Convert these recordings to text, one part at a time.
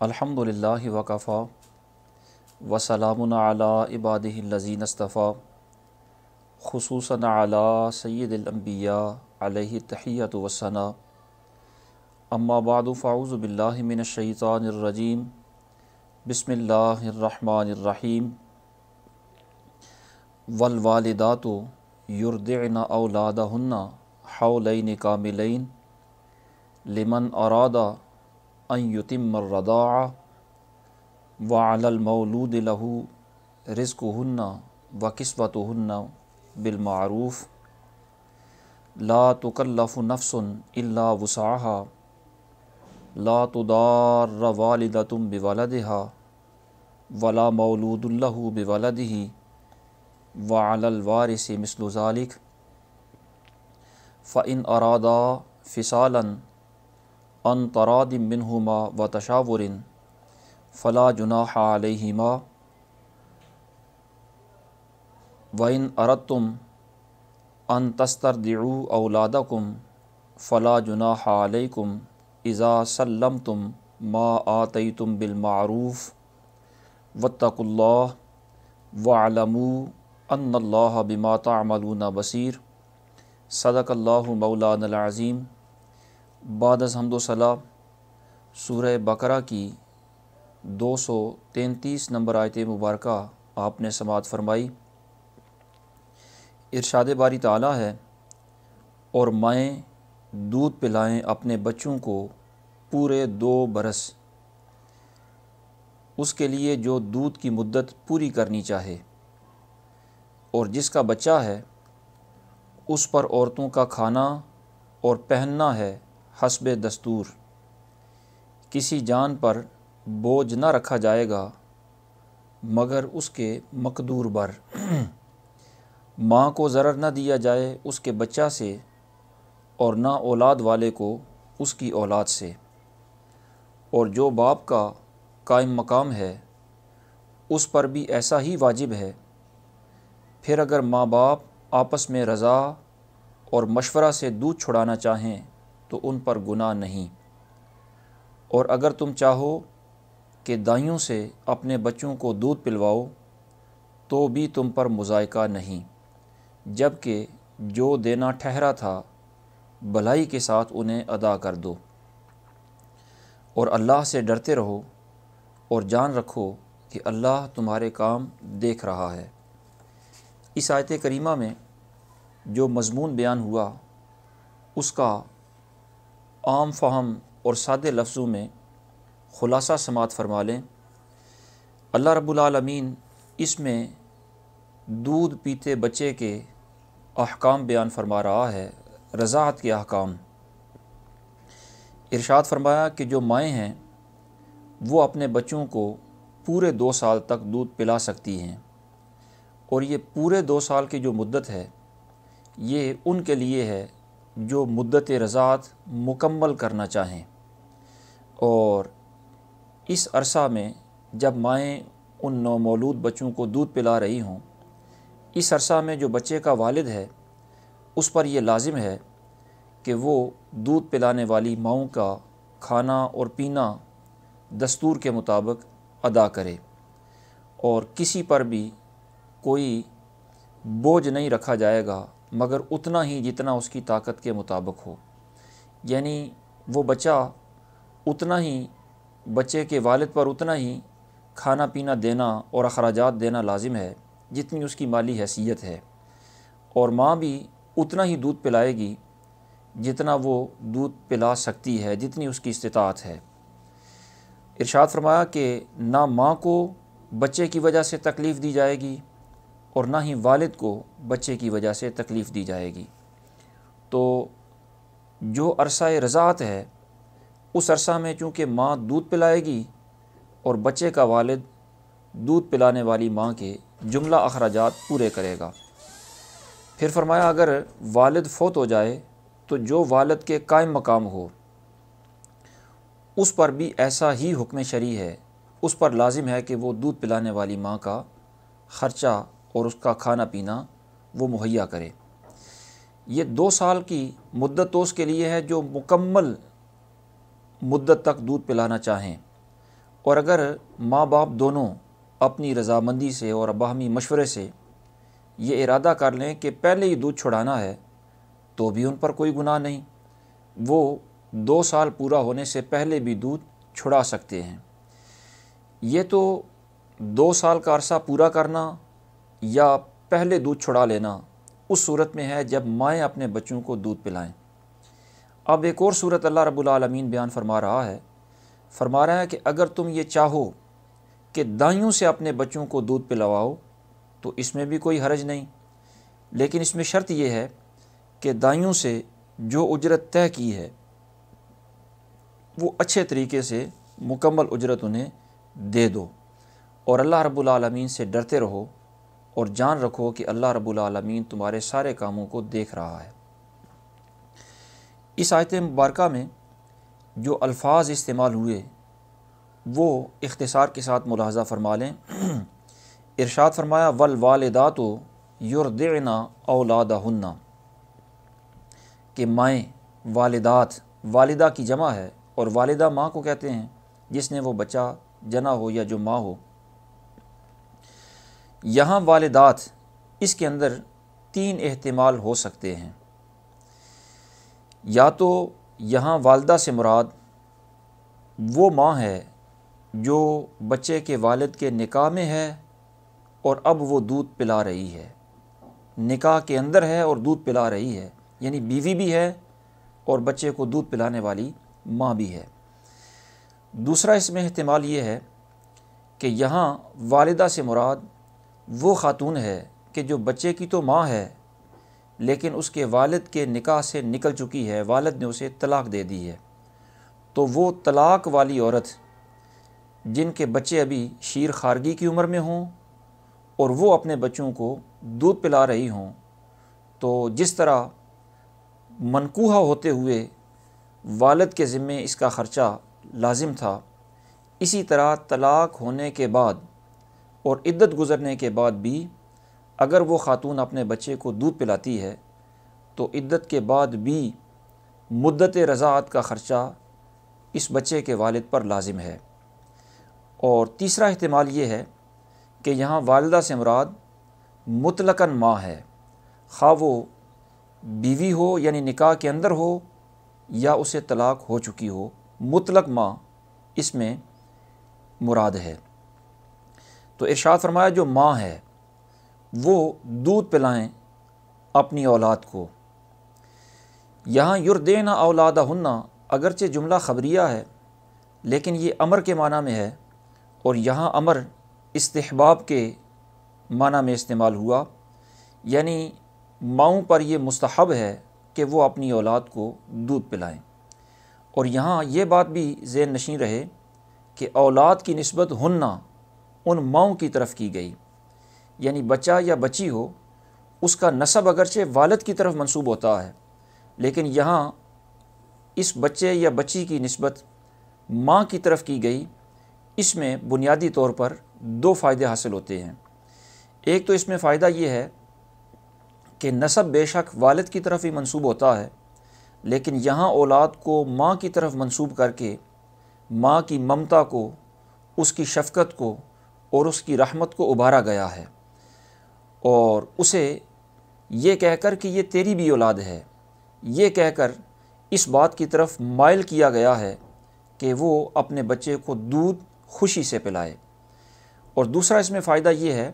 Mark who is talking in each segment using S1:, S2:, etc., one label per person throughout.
S1: الحمدللہ وکفا وسلام علی عبادہ الذین اصطفیٰ خصوصاً علی سید الانبیاء علیہ التحیۃ والثناء اما بعد فاعوذ باللہ من الشیطان الرجیم بسم اللہ الرحمن الرحیم والوالدات یرضعن اولادہن حولین کاملین لمن اراد ان یتم الرضاعہ وعلی المولود لہ رزقہن وکسوتہن بالمعروف لا تکلف نفس الا وسعہا لا تضار والدۃ بولدہا ولا مولود لہ بولدہ وعلی الوارث مثل ذلک فإن ارادا فصالا عن تراض منہما وتشاور فلا جناح علیہما وإن أردتم أن تسترضعوا أولادكم فلا جناح عليكم إذا سلمتم ما آتيتم بالمعروف واتقوا الله واعلموا أن الله بما تعملون بصير صدق اللہ مولانا العظیم۔ بعد از حمد و ثنا سورہ بقرہ کی 233 نمبر آیت مبارکہ آپ نے سماعت فرمائی۔ ارشاد باری تعالیٰ ہے، اور مائیں دودھ پلائیں اپنے بچوں کو پورے 2 برس، اس کے لیے جو دودھ کی مدت پوری کرنی چاہے، اور جس کا بچہ ہے اس پر عورتوں کا کھانا اور پہننا ہے حسب دستور، کسی جان پر بوجھ نہ رکھا جائے گا مگر اس کے مقدور بر، ماں کو ضرر نہ دیا جائے اس کے بچہ سے اور نہ اولاد والے کو اس کی اولاد سے، اور جو باپ کا قائم مقام ہے اس پر بھی ایسا ہی واجب ہے۔ پھر اگر ماں باپ آپس میں رضا اور مشورہ سے دودھ چھڑانا چاہیں تو ان پر گناہ نہیں، اور اگر تم چاہو کہ دائیوں سے اپنے بچوں کو دودھ پلواؤ تو بھی تم پر مضائقہ نہیں، جبکہ جو دینا ٹھہرا تھا بھلائی کے ساتھ انہیں ادا کر دو، اور اللہ سے ڈرتے رہو اور جان رکھو کہ اللہ تمہارے کام دیکھ رہا ہے۔ اس آیت کریمہ میں جو مضمون بیان ہوا اس کا عام فہم اور سادے لفظوں میں خلاصہ سماعت فرما لیں۔ اللہ رب العالمین اس میں دودھ پیتے بچے کے احکام بیان فرما رہا ہے، رضاعت کے احکام۔ ارشاد فرمایا کہ جو مائیں ہیں وہ اپنے بچوں کو پورے 2 سال تک دودھ پلا سکتی ہیں، اور یہ پورے 2 سال کی جو مدت ہے یہ ان کے لیے ہے جو مدت رضاعت مکمل کرنا چاہیں، اور اس عرصہ میں جب مائیں ان نومولود بچوں کو دودھ پلا رہی ہوں، اس عرصہ میں جو بچے کا والد ہے اس پر یہ لازم ہے کہ وہ دودھ پلانے والی ماؤں کا کھانا اور پینا دستور کے مطابق ادا کرے، اور کسی پر بھی کوئی بوجھ نہیں رکھا جائے گا مگر اتنا ہی جتنا اس کی طاقت کے مطابق ہو، یعنی وہ بچہ اتنا ہی، بچے کے والد پر اتنا ہی کھانا پینا دینا اور اخراجات دینا لازم ہے جتنی اس کی مالی حیثیت ہے، اور ماں بھی اتنا ہی دودھ پلائے گی جتنا وہ دودھ پلا سکتی ہے، جتنی اس کی استطاعت ہے۔ ارشاد فرمایا کہ نہ ماں کو بچے کی وجہ سے تکلیف دی جائے گی اور نہ ہی والد کو بچے کی وجہ سے تکلیف دی جائے گی۔ تو جو عرصہ رضاعت ہے اس عرصہ میں چونکہ ماں دودھ پلائے گی اور بچے کا والد دودھ پلانے والی ماں کے جملہ اخراجات پورے کرے گا۔ پھر فرمایا اگر والد فوت ہو جائے تو جو والد کے قائم مقام ہو اس پر بھی ایسا ہی حکم شرعی ہے، اس پر لازم ہے کہ وہ دودھ پلانے والی ماں کا خرچہ اور اس کا کھانا پینا وہ مہیا کرے۔ یہ 2 سال کی مدت تو اس کے لیے ہے جو مکمل مدت تک دودھ پلانا چاہیں، اور اگر ماں باپ دونوں اپنی رضامندی سے اور باہمی مشورے سے یہ ارادہ کر لیں کہ پہلے ہی دودھ چھڑانا ہے تو بھی ان پر کوئی گناہ نہیں، وہ 2 سال پورا ہونے سے پہلے بھی دودھ چھڑا سکتے ہیں۔ یہ تو 2 سال کا عرصہ پورا کرنا یا پہلے دودھ چھڑا لینا اس صورت میں ہے جب مائیں اپنے بچوں کو دودھ پلائیں۔ اب ایک اور صورت اللہ رب العالمین بیان فرما رہا ہے کہ اگر تم یہ چاہو کہ دائیوں سے اپنے بچوں کو دودھ پلواؤ تو اس میں بھی کوئی حرج نہیں، لیکن اس میں شرط یہ ہے کہ دائیوں سے جو اجرت طے کی ہے وہ اچھے طریقے سے مکمل اجرت انہیں دے دو، اور اللہ رب العالمین سے ڈرتے رہو اور جان رکھو کہ اللہ رب العالمین تمہارے سارے کاموں کو دیکھ رہا ہے۔ اس آیت مبارکہ میں جو الفاظ استعمال ہوئے وہ اختصار کے ساتھ ملاحظہ فرما لیں۔ ارشاد فرمایا والوالدات یرضعن اولادہن، کہ مائیں، والدات، والدہ کی جمع ہے اور والدہ ماں کو کہتے ہیں جس نے وہ بچہ جنا ہو یا جو ماں ہو۔ یہاں والدات، اس کے اندر 3 احتمال ہو سکتے ہیں۔ یا تو یہاں والدہ سے مراد وہ ماں ہے جو بچے کے والد کے نکاح میں ہے اور اب وہ دودھ پلا رہی ہے، نکاح کے اندر ہے اور دودھ پلا رہی ہے، یعنی بیوی بھی ہے اور بچے کو دودھ پلانے والی ماں بھی ہے۔ دوسرا اس میں احتمال یہ ہے کہ یہاں والدہ سے مراد وہ خاتون ہے کہ جو بچے کی تو ماں ہے لیکن اس کے والد کے نکاح سے نکل چکی ہے، والد نے اسے طلاق دے دی ہے، تو وہ طلاق والی عورت جن کے بچے ابھی شیر خارگی کی عمر میں ہوں اور وہ اپنے بچوں کو دودھ پلا رہی ہوں، تو جس طرح منکوحہ ہوتے ہوئے والد کے ذمے اس کا خرچہ لازم تھا، اسی طرح طلاق ہونے کے بعد اور عدت گزرنے کے بعد بھی اگر وہ خاتون اپنے بچے کو دودھ پلاتی ہے تو عدت کے بعد بھی مدت رضاعت کا خرچہ اس بچے کے والد پر لازم ہے۔ اور تیسرا احتمال یہ ہے کہ یہاں والدہ سے مراد مطلقاً ماں ہے، خواہ وہ بیوی ہو یعنی نکاح کے اندر ہو یا اسے طلاق ہو چکی ہو، مطلق ماں اس میں مراد ہے۔ تو ارشاد فرمایا جو ماں ہے وہ دودھ پلائیں اپنی اولاد کو۔ یہاں یرضعن اولادہن اگرچہ جملہ خبریہ ہے لیکن یہ امر کے معنی میں ہے، اور یہاں امر استحباب کے معنی میں استعمال ہوا، یعنی ماؤں پر یہ مستحب ہے کہ وہ اپنی اولاد کو دودھ پلائیں۔ اور یہاں یہ بات بھی ذہن نشین رہے کہ اولاد کی نسبت ہننا ان ماؤں کی طرف کی گئی، یعنی بچہ یا بچی ہو اس کا نسب اگرچہ والد کی طرف منسوب ہوتا ہے لیکن یہاں اس بچے یا بچی کی نسبت ماں کی طرف کی گئی۔ اس میں بنیادی طور پر 2 فائدے حاصل ہوتے ہیں۔ ایک تو اس میں فائدہ یہ ہے کہ نسب بے شک والد کی طرف ہی منسوب ہوتا ہے لیکن یہاں اولاد کو ماں کی طرف منسوب کر کے ماں کی ممتا کو، اس کی شفقت کو اور اس کی رحمت کو ابھارا گیا ہے، اور اسے یہ کہہ کر کہ یہ تیری بھی اولاد ہے، یہ کہہ کر اس بات کی طرف مائل کیا گیا ہے کہ وہ اپنے بچے کو دودھ خوشی سے پلائے۔ اور دوسرا اس میں فائدہ یہ ہے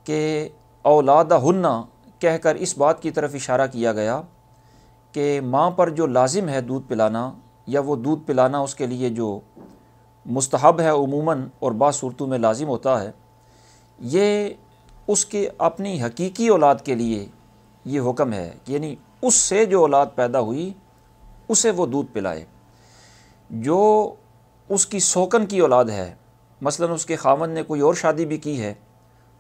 S1: کہ اولادہن کہہ کر اس بات کی طرف اشارہ کیا گیا کہ ماں پر جو لازم ہے دودھ پلانا یا وہ دودھ پلانا اس کے لیے جو مستحب ہے عموماً اور بعض صورتوں میں لازم ہوتا ہے، یہ اس کے اپنی حقیقی اولاد کے لیے یہ حکم ہے، یعنی اس سے جو اولاد پیدا ہوئی اسے وہ دودھ پلائے۔ جو اس کی سوکن کی اولاد ہے، مثلا اس کے خاوند نے کوئی اور شادی بھی کی ہے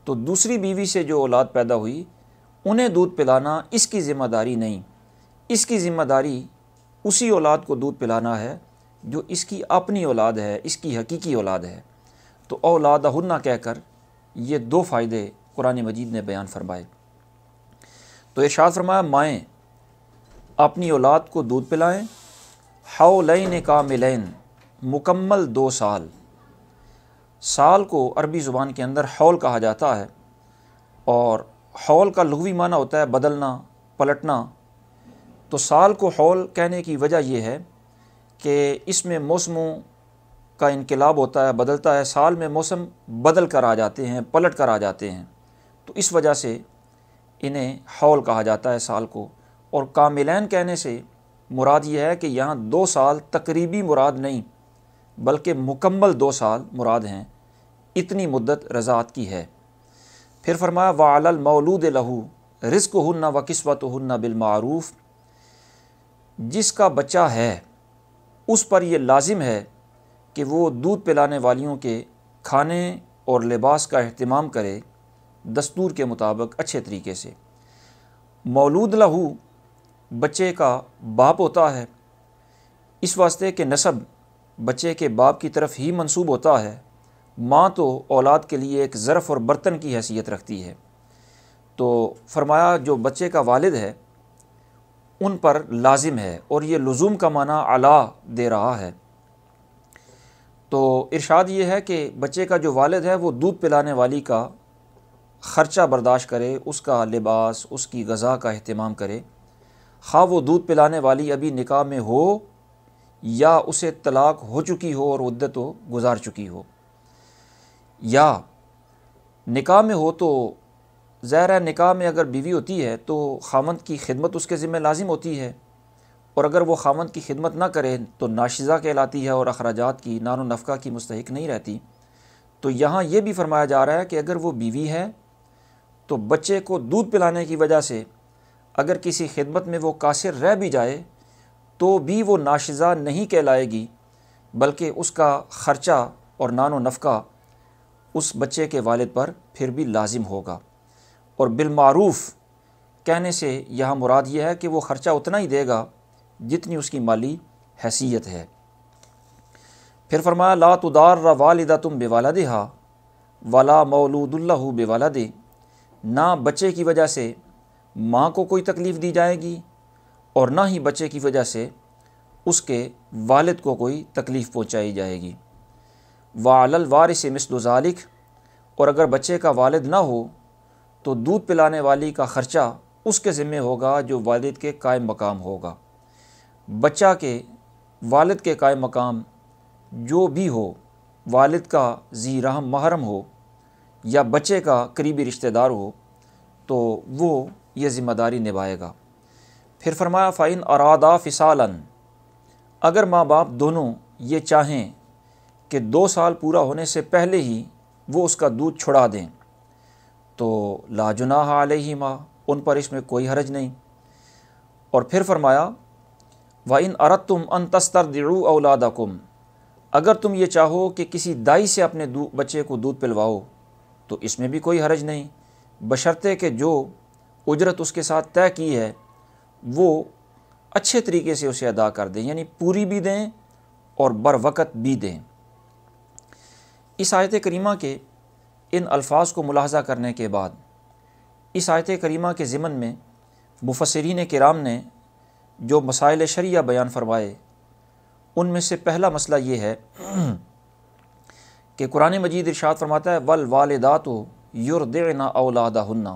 S1: تو دوسری بیوی سے جو اولاد پیدا ہوئی انہیں دودھ پلانا اس کی ذمہ داری نہیں، اس کی ذمہ داری اسی اولاد کو دودھ پلانا ہے جو اس کی اپنی اولاد ہے، اس کی حقیقی اولاد ہے۔ تو اولادہن کہہ کر یہ 2 فائدے قرآن مجید نے بیان فرمائے۔ تو ارشاد فرمایا مائیں اپنی اولاد کو دودھ پلائیں، حولین کاملین، مکمل 2 سال، سال کو عربی زبان کے اندر حول کہا جاتا ہے، اور حول کا لغوی معنی ہوتا ہے بدلنا، پلٹنا۔ تو سال کو حول کہنے کی وجہ یہ ہے کہ اس میں موسموں کا انقلاب ہوتا ہے، بدلتا ہے، سال میں موسم بدل کر آ جاتے ہیں، پلٹ کر آ جاتے ہیں، تو اس وجہ سے انہیں حول کہا جاتا ہے سال کو۔ اور کاملین کہنے سے مراد یہ ہے کہ یہاں 2 سال تقریبی مراد نہیں بلکہ مکمل 2 سال مراد ہیں، اتنی مدت رضاعت کی ہے۔ پھر فرمایا وَعَلَى الْمَوْلُودِ لَهُ رِزْقُهُنَّ وَكِسْوَتُهُنَّ بِالْمَعْرُوفِ، جس کا بچہ ہے اس پر یہ لازم ہے کہ وہ دودھ پلانے والیوں کے کھانے اور لباس کا اہتمام کرے دستور کے مطابق اچھے طریقے سے۔ مولود لہو بچے کا باپ ہوتا ہے، اس واسطے کہ نسب بچے کے باپ کی طرف ہی منسوب ہوتا ہے۔ ماں تو اولاد کے لیے ایک ظرف اور برتن کی حیثیت رکھتی ہے، تو فرمایا جو بچے کا والد ہے ان پر لازم ہے، اور یہ لزوم کا معنی علا دے رہا ہے۔ تو ارشاد یہ ہے کہ بچے کا جو والد ہے وہ دودھ پلانے والی کا خرچہ برداشت کرے، اس کا لباس، اس کی غذا کا اہتمام کرے، خواہ وہ دودھ پلانے والی ابھی نکاح میں ہو یا اسے طلاق ہو چکی ہو اور عدت و گزار چکی ہو، یا نکاح میں ہو تو ظاہر ہے نکاح میں اگر بیوی ہوتی ہے تو خاوند کی خدمت اس کے ذمہ لازم ہوتی ہے، اور اگر وہ خاوند کی خدمت نہ کرے تو ناشزہ کہلاتی ہے اور اخراجات کی، نان و نفقہ کی مستحق نہیں رہتی۔ تو یہاں یہ بھی فرمایا جا رہا ہے کہ اگر وہ بیوی ہے تو بچے کو دودھ پلانے کی وجہ سے اگر کسی خدمت میں وہ قاصر رہ بھی جائے تو بھی وہ ناشزہ نہیں کہلائے گی، بلکہ اس کا خرچہ اور نان و نفقہ اس بچے کے والد پر پھر بھی لازم ہوگا۔ اور بالمعروف کہنے سے یہاں مراد یہ ہے کہ وہ خرچہ اتنا ہی دے گا جتنی اس کی مالی حیثیت ہے۔ پھر فرمایا لا تضار والدۃ بولدها ولا مولود لہ بولدہ، نہ بچے کی وجہ سے ماں کو کوئی تکلیف دی جائے گی اور نہ ہی بچے کی وجہ سے اس کے والد کو کوئی تکلیف پہنچائی جائے گی۔ وعلی الوارث مثل ذلک، اور اگر بچے کا والد نہ ہو تو دودھ پلانے والی کا خرچہ اس کے ذمہ ہوگا جو والد کے قائم مقام ہوگا۔ بچہ کے والد کے قائم مقام جو بھی ہو، والد کا ذی رحم محرم ہو یا بچے کا قریبی رشتہ دار ہو، تو وہ یہ ذمہ داری نبھائے گا۔ پھر فرمایا فَإِنْ أَرَادَا فِصَالًا، اگر ماں باپ دونوں یہ چاہیں کہ 2 سال پورا ہونے سے پہلے ہی وہ اس کا دودھ چھڑا دیں تو لا جناح علیہما، ان پر اس میں کوئی حرج نہیں۔ اور پھر فرمایا وَإِنْ أَرَدْتُمْ أَن تَسْتَرْضِعُوا أَوْلَادَكُمْ، اگر تم یہ چاہو کہ کسی دائی سے اپنے بچے کو دودھ پلواؤ تو اس میں بھی کوئی حرج نہیں، بشرطے کہ جو اجرت اس کے ساتھ طے کی ہے وہ اچھے طریقے سے اسے ادا کر دیں، یعنی پوری بھی دیں اور بر وقت بھی دیں۔ اس آیت کریمہ کے ان الفاظ کو ملاحظہ کرنے کے بعد اس آیت کریمہ کے ضمن میں مفسرین کرام نے جو مسائل شرعیہ بیان فرمائے ان میں سے پہلا مسئلہ یہ ہے کہ قرآن مجید ارشاد فرماتا ہے والوالدات یرضعن اولادہن،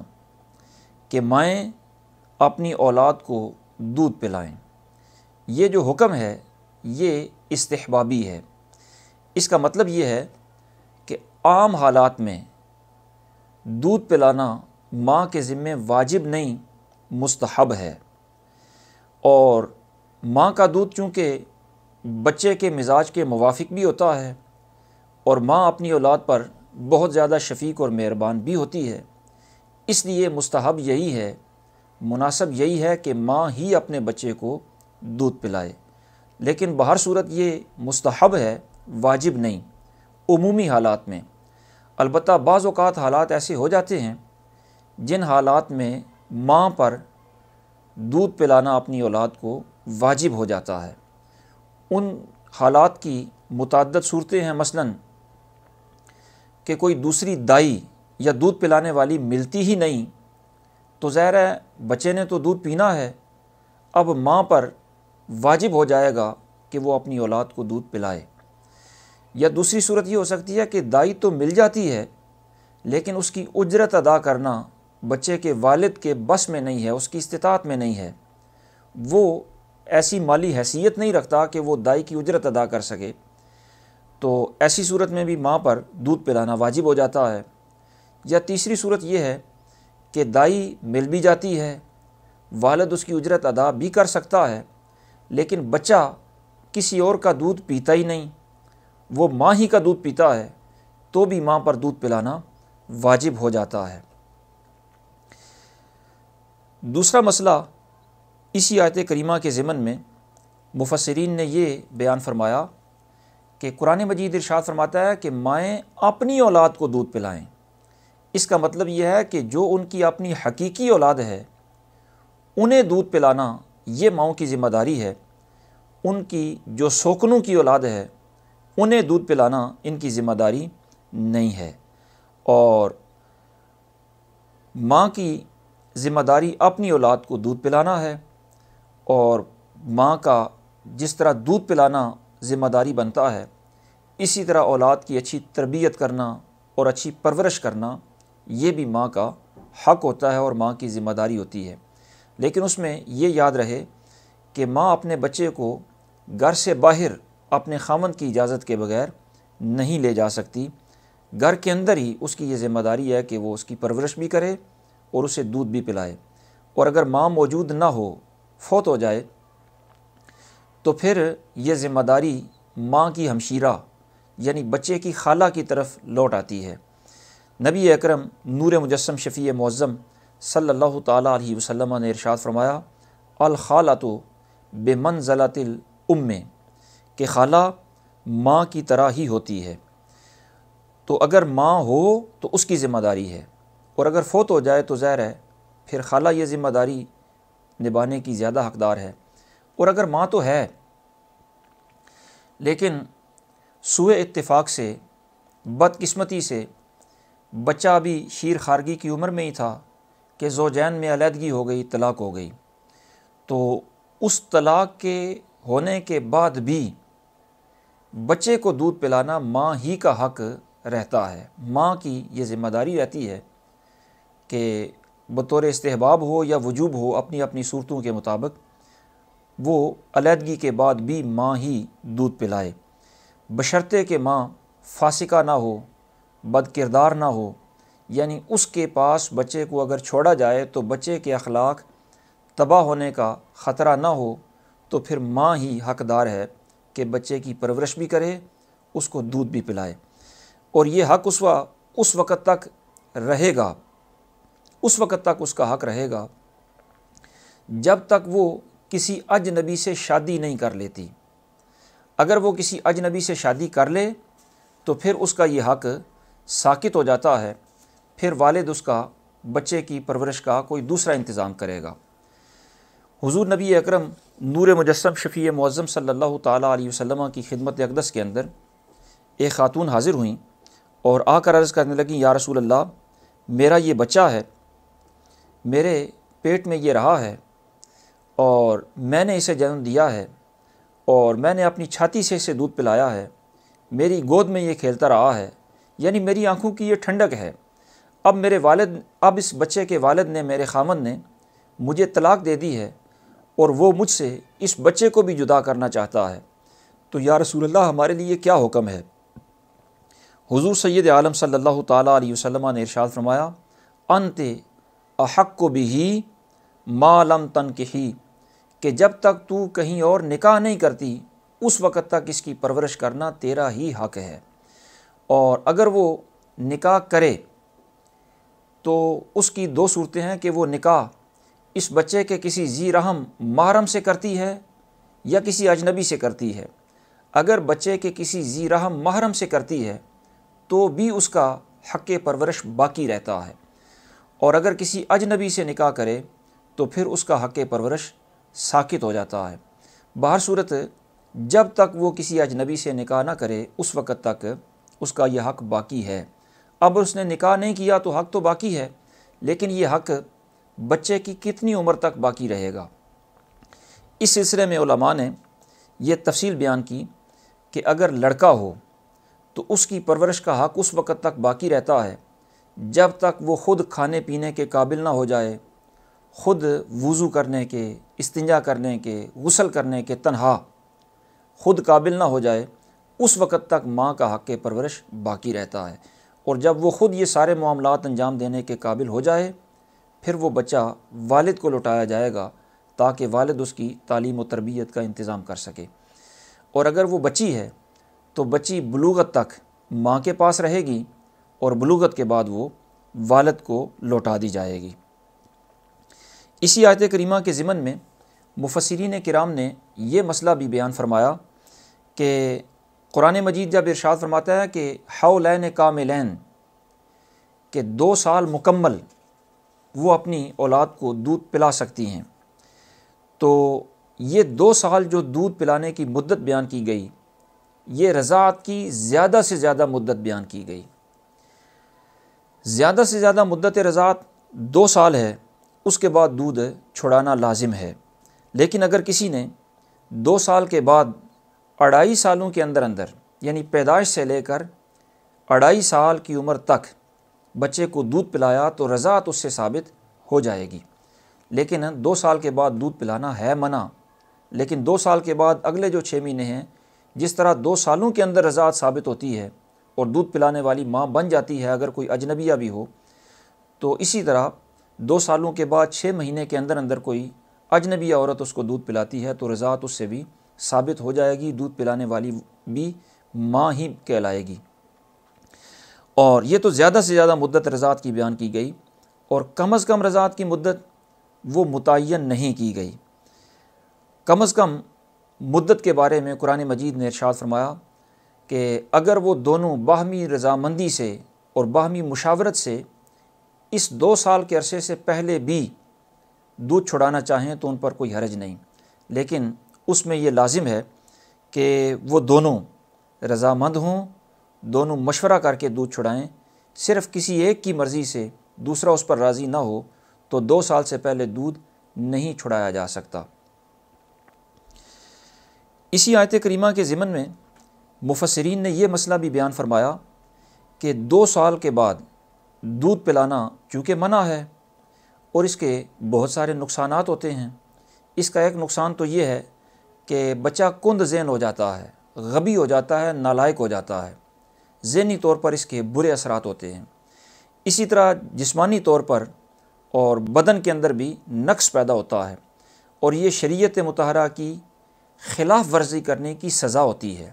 S1: کہ مائیں اپنی اولاد کو دودھ پلائیں۔ یہ جو حکم ہے یہ استحبابی ہے، اس کا مطلب یہ ہے کہ عام حالات میں دودھ پلانا ماں کے ذمے واجب نہیں، مستحب ہے۔ اور ماں کا دودھ چونکہ بچے کے مزاج کے موافق بھی ہوتا ہے اور ماں اپنی اولاد پر بہت زیادہ شفیق اور مہربان بھی ہوتی ہے، اس لیے مستحب یہی ہے، مناسب یہی ہے کہ ماں ہی اپنے بچے کو دودھ پلائے۔ لیکن بہر صورت یہ مستحب ہے، واجب نہیں، عمومی حالات میں۔ البتہ بعض اوقات حالات ایسے ہو جاتے ہیں جن حالات میں ماں پر دودھ پلانا اپنی اولاد کو واجب ہو جاتا ہے۔ ان حالات کی متعدد صورتیں ہیں، مثلاً کہ کوئی دوسری دائی یا دودھ پلانے والی ملتی ہی نہیں، تو ظاہر ہے بچے نے تو دودھ پینا ہے، اب ماں پر واجب ہو جائے گا کہ وہ اپنی اولاد کو دودھ پلائے۔ یا دوسری صورت یہ ہو سکتی ہے کہ دائی تو مل جاتی ہے لیکن اس کی اجرت ادا کرنا بچے کے والد کے بس میں نہیں ہے، اس کی استطاعت میں نہیں ہے، وہ ایسی مالی حیثیت نہیں رکھتا کہ وہ دائی کی اجرت ادا کر سکے، تو ایسی صورت میں بھی ماں پر دودھ پلانا واجب ہو جاتا ہے۔ یا تیسری صورت یہ ہے کہ دائی مل بھی جاتی ہے، والد اس کی اجرت ادا بھی کر سکتا ہے، لیکن بچہ کسی اور کا دودھ پیتا ہی نہیں، وہ ماں ہی کا دودھ پیتا ہے، تو بھی ماں پر دودھ پلانا واجب ہو جاتا ہے۔ دوسرا مسئلہ اسی آیت کریمہ کے ضمن میں مفسرین نے یہ بیان فرمایا کہ قرآن مجید ارشاد فرماتا ہے کہ مائیں اپنی اولاد کو دودھ پلائیں۔ اس کا مطلب یہ ہے کہ جو ان کی اپنی حقیقی اولاد ہے انہیں دودھ پلانا یہ ماؤں کی ذمہ داری ہے، ان کی جو سوکنوں کی اولاد ہے انہیں دودھ پلانا ان کی ذمہ داری نہیں ہے۔ اور ماں کی ذمہ داری اپنی اولاد کو دودھ پلانا ہے، اور ماں کا جس طرح دودھ پلانا ذمہ داری بنتا ہے اسی طرح اولاد کی اچھی تربیت کرنا اور اچھی پرورش کرنا یہ بھی ماں کا حق ہوتا ہے اور ماں کی ذمہ داری ہوتی ہے۔ لیکن اس میں یہ یاد رہے کہ ماں اپنے بچے کو گھر سے باہر اپنے خاوند کی اجازت کے بغیر نہیں لے جا سکتی، گھر کے اندر ہی اس کی یہ ذمہ داری ہے کہ وہ اس کی پرورش بھی کرے اور اسے دودھ بھی پلائے۔ اور اگر ماں موجود نہ ہو، فوت ہو جائے، تو پھر یہ ذمہ داری ماں کی ہمشیرہ یعنی بچے کی خالہ کی طرف لوٹ آتی ہے۔ نبی اکرم نور مجسم شفیع معظم صلی اللہ تعالیٰ علیہ وسلم نے ارشاد فرمایا، الخالۃ بمنزلۃ الام، کہ خالہ ماں کی طرح ہی ہوتی ہے۔ تو اگر ماں ہو تو اس کی ذمہ داری ہے، اور اگر فوت ہو جائے تو ظاہر ہے پھر خالہ یہ ذمہ داری نبھانے کی زیادہ حقدار ہے۔ اور اگر ماں تو ہے لیکن سوء اتفاق سے، بدقسمتی سے بچہ ابھی شیر خارگی کی عمر میں ہی تھا کہ زوجین میں علیحدگی ہو گئی، طلاق ہو گئی، تو اس طلاق کے ہونے کے بعد بھی بچے کو دودھ پلانا ماں ہی کا حق رہتا ہے۔ ماں کی یہ ذمہ داری رہتی ہے کہ بطور استحباب ہو یا وجوب ہو، اپنی اپنی صورتوں کے مطابق وہ علیحدگی کے بعد بھی ماں ہی دودھ پلائے، بشرطے کہ ماں فاسقہ نہ ہو، بد کردار نہ ہو، یعنی اس کے پاس بچے کو اگر چھوڑا جائے تو بچے کے اخلاق تباہ ہونے کا خطرہ نہ ہو، تو پھر ماں ہی حقدار ہے کہ بچے کی پرورش بھی کرے، اس کو دودھ بھی پلائے۔ اور یہ حق اس وقت تک رہے گا، اس وقت تک اس کا حق رہے گا جب تک وہ کسی اجنبی سے شادی نہیں کر لیتی۔ اگر وہ کسی اجنبی سے شادی کر لے تو پھر اس کا یہ حق ساقط ہو جاتا ہے، پھر والد اس کا بچے کی پرورش کا کوئی دوسرا انتظام کرے گا۔ حضور نبی اکرم نور مجسم شفیع معظم صلی اللہ تعالیٰ علیہ وسلم کی خدمت اقدس کے اندر ایک خاتون حاضر ہوئیں اور آ کر عرض کرنے لگیں، یا رسول اللہ، میرا یہ بچہ ہے، میرے پیٹ میں یہ رہا ہے اور میں نے اسے جنم دیا ہے اور میں نے اپنی چھاتی سے اسے دودھ پلایا ہے، میری گود میں یہ کھیلتا رہا ہے، یعنی میری آنکھوں کی یہ ٹھنڈک ہے۔ اب اس بچے کے والد نے، میرے خامن نے مجھے طلاق دے دی ہے اور وہ مجھ سے اس بچے کو بھی جدا کرنا چاہتا ہے، تو یا رسول اللہ ہمارے لیے کیا حکم ہے؟ حضور سید عالم صلی اللہ تعالیٰ علیہ وسلم نے ارشاد فرمایا، انت احق بہ ما لم تنکحی، کہ جب تک تو کہیں اور نکاح نہیں کرتی اس وقت تک اس کی پرورش کرنا تیرا ہی حق ہے، اور اگر وہ نکاح کرے تو اس کی دو صورتیں ہیں کہ وہ نکاح اس بچے کے کسی ذی رحم محرم سے کرتی ہے یا کسی اجنبی سے کرتی ہے۔ اگر بچے کے کسی ذی رحم محرم سے کرتی ہے تو بھی اس کا حق پرورش باقی رہتا ہے، اور اگر کسی اجنبی سے نکاح کرے تو پھر اس کا حق پرورش ساقط ہو جاتا ہے۔ بہر صورت جب تک وہ کسی اجنبی سے نکاح نہ کرے اس وقت تک اس کا یہ حق باقی ہے۔ اب اس نے نکاح نہیں کیا تو حق تو باقی ہے، لیکن یہ حق بچے کی کتنی عمر تک باقی رہے گا؟ اس سلسلے میں علماء نے یہ تفصیل بیان کی کہ اگر لڑکا ہو تو اس کی پرورش کا حق اس وقت تک باقی رہتا ہے جب تک وہ خود کھانے پینے کے قابل نہ ہو جائے، خود وضو کرنے کے، استنجا کرنے کے، غسل کرنے کے تنہا خود قابل نہ ہو جائے، اس وقت تک ماں کا حق پرورش باقی رہتا ہے۔ اور جب وہ خود یہ سارے معاملات انجام دینے کے قابل ہو جائے، پھر وہ بچہ والد کو لوٹایا جائے گا تاکہ والد اس کی تعلیم و تربیت کا انتظام کر سکے۔ اور اگر وہ بچی ہے تو بچی بلوغت تک ماں کے پاس رہے گی اور بلوغت کے بعد وہ والد کو لوٹا دی جائے گی۔ اسی آیت کریمہ کے ضمن میں مفسرین کرام نے یہ مسئلہ بھی بیان فرمایا کہ قرآن مجید جب ارشاد فرماتا ہے کہ حولین کاملین، کہ 2 سال مکمل وہ اپنی اولاد کو دودھ پلا سکتی ہیں، تو یہ 2 سال جو دودھ پلانے کی مدت بیان کی گئی، یہ رضاعت کی زیادہ سے زیادہ مدت بیان کی گئی۔ زیادہ سے زیادہ مدت رضاعت 2 سال ہے، اس کے بعد دودھ چھڑانا لازم ہے۔ لیکن اگر کسی نے 2 سال کے بعد 2.5 سالوں کے اندر یعنی پیدائش سے لے کر 2.5 سال کی عمر تک بچے کو دودھ پلایا تو رضاعت اس سے ثابت ہو جائے گی۔ لیکن 2 سال کے بعد دودھ پلانا ہے منع، لیکن 2 سال کے بعد اگلے جو 6 مہینے ہیں، جس طرح 2 سالوں کے اندر رضاعت ثابت ہوتی ہے اور دودھ پلانے والی ماں بن جاتی ہے اگر کوئی اجنبیہ بھی ہو، تو اسی طرح 2 سالوں کے بعد 6 مہینے کے اندر کوئی اجنبی عورت اس کو دودھ پلاتی ہے تو رضاعت اس سے بھی ثابت ہو جائے گی، دودھ پلانے والی بھی ماں ہی کہلائے گی۔ اور یہ تو زیادہ سے زیادہ مدت رضاعت کی بیان کی گئی، اور کم از کم رضاعت کی مدت وہ متعین نہیں کی گئی۔ کم از کم مدت کے بارے میں قرآن مجید نے ارشاد فرمایا کہ اگر وہ دونوں باہمی رضامندی سے اور باہمی مشاورت سے اس 2 سال کے عرصے سے پہلے بھی دودھ چھڑانا چاہیں تو ان پر کوئی حرج نہیں، لیکن اس میں یہ لازم ہے کہ وہ دونوں رضامند ہوں، دونوں مشورہ کر کے دودھ چھڑائیں۔ صرف کسی ایک کی مرضی سے دوسرا اس پر راضی نہ ہو تو 2 سال سے پہلے دودھ نہیں چھڑایا جا سکتا۔ اسی آیت کریمہ کے ضمن میں مفسرین نے یہ مسئلہ بھی بیان فرمایا کہ 2 سال کے بعد دودھ پلانا چونکہ منع ہے اور اس کے بہت سارے نقصانات ہوتے ہیں۔ اس کا ایک نقصان تو یہ ہے کہ بچہ کند ذہن ہو جاتا ہے، غبی ہو جاتا ہے، نالائق ہو جاتا ہے، ذہنی طور پر اس کے برے اثرات ہوتے ہیں۔ اسی طرح جسمانی طور پر اور بدن کے اندر بھی نقص پیدا ہوتا ہے، اور یہ شریعت مطہرہ کی خلاف ورزی کرنے کی سزا ہوتی ہے۔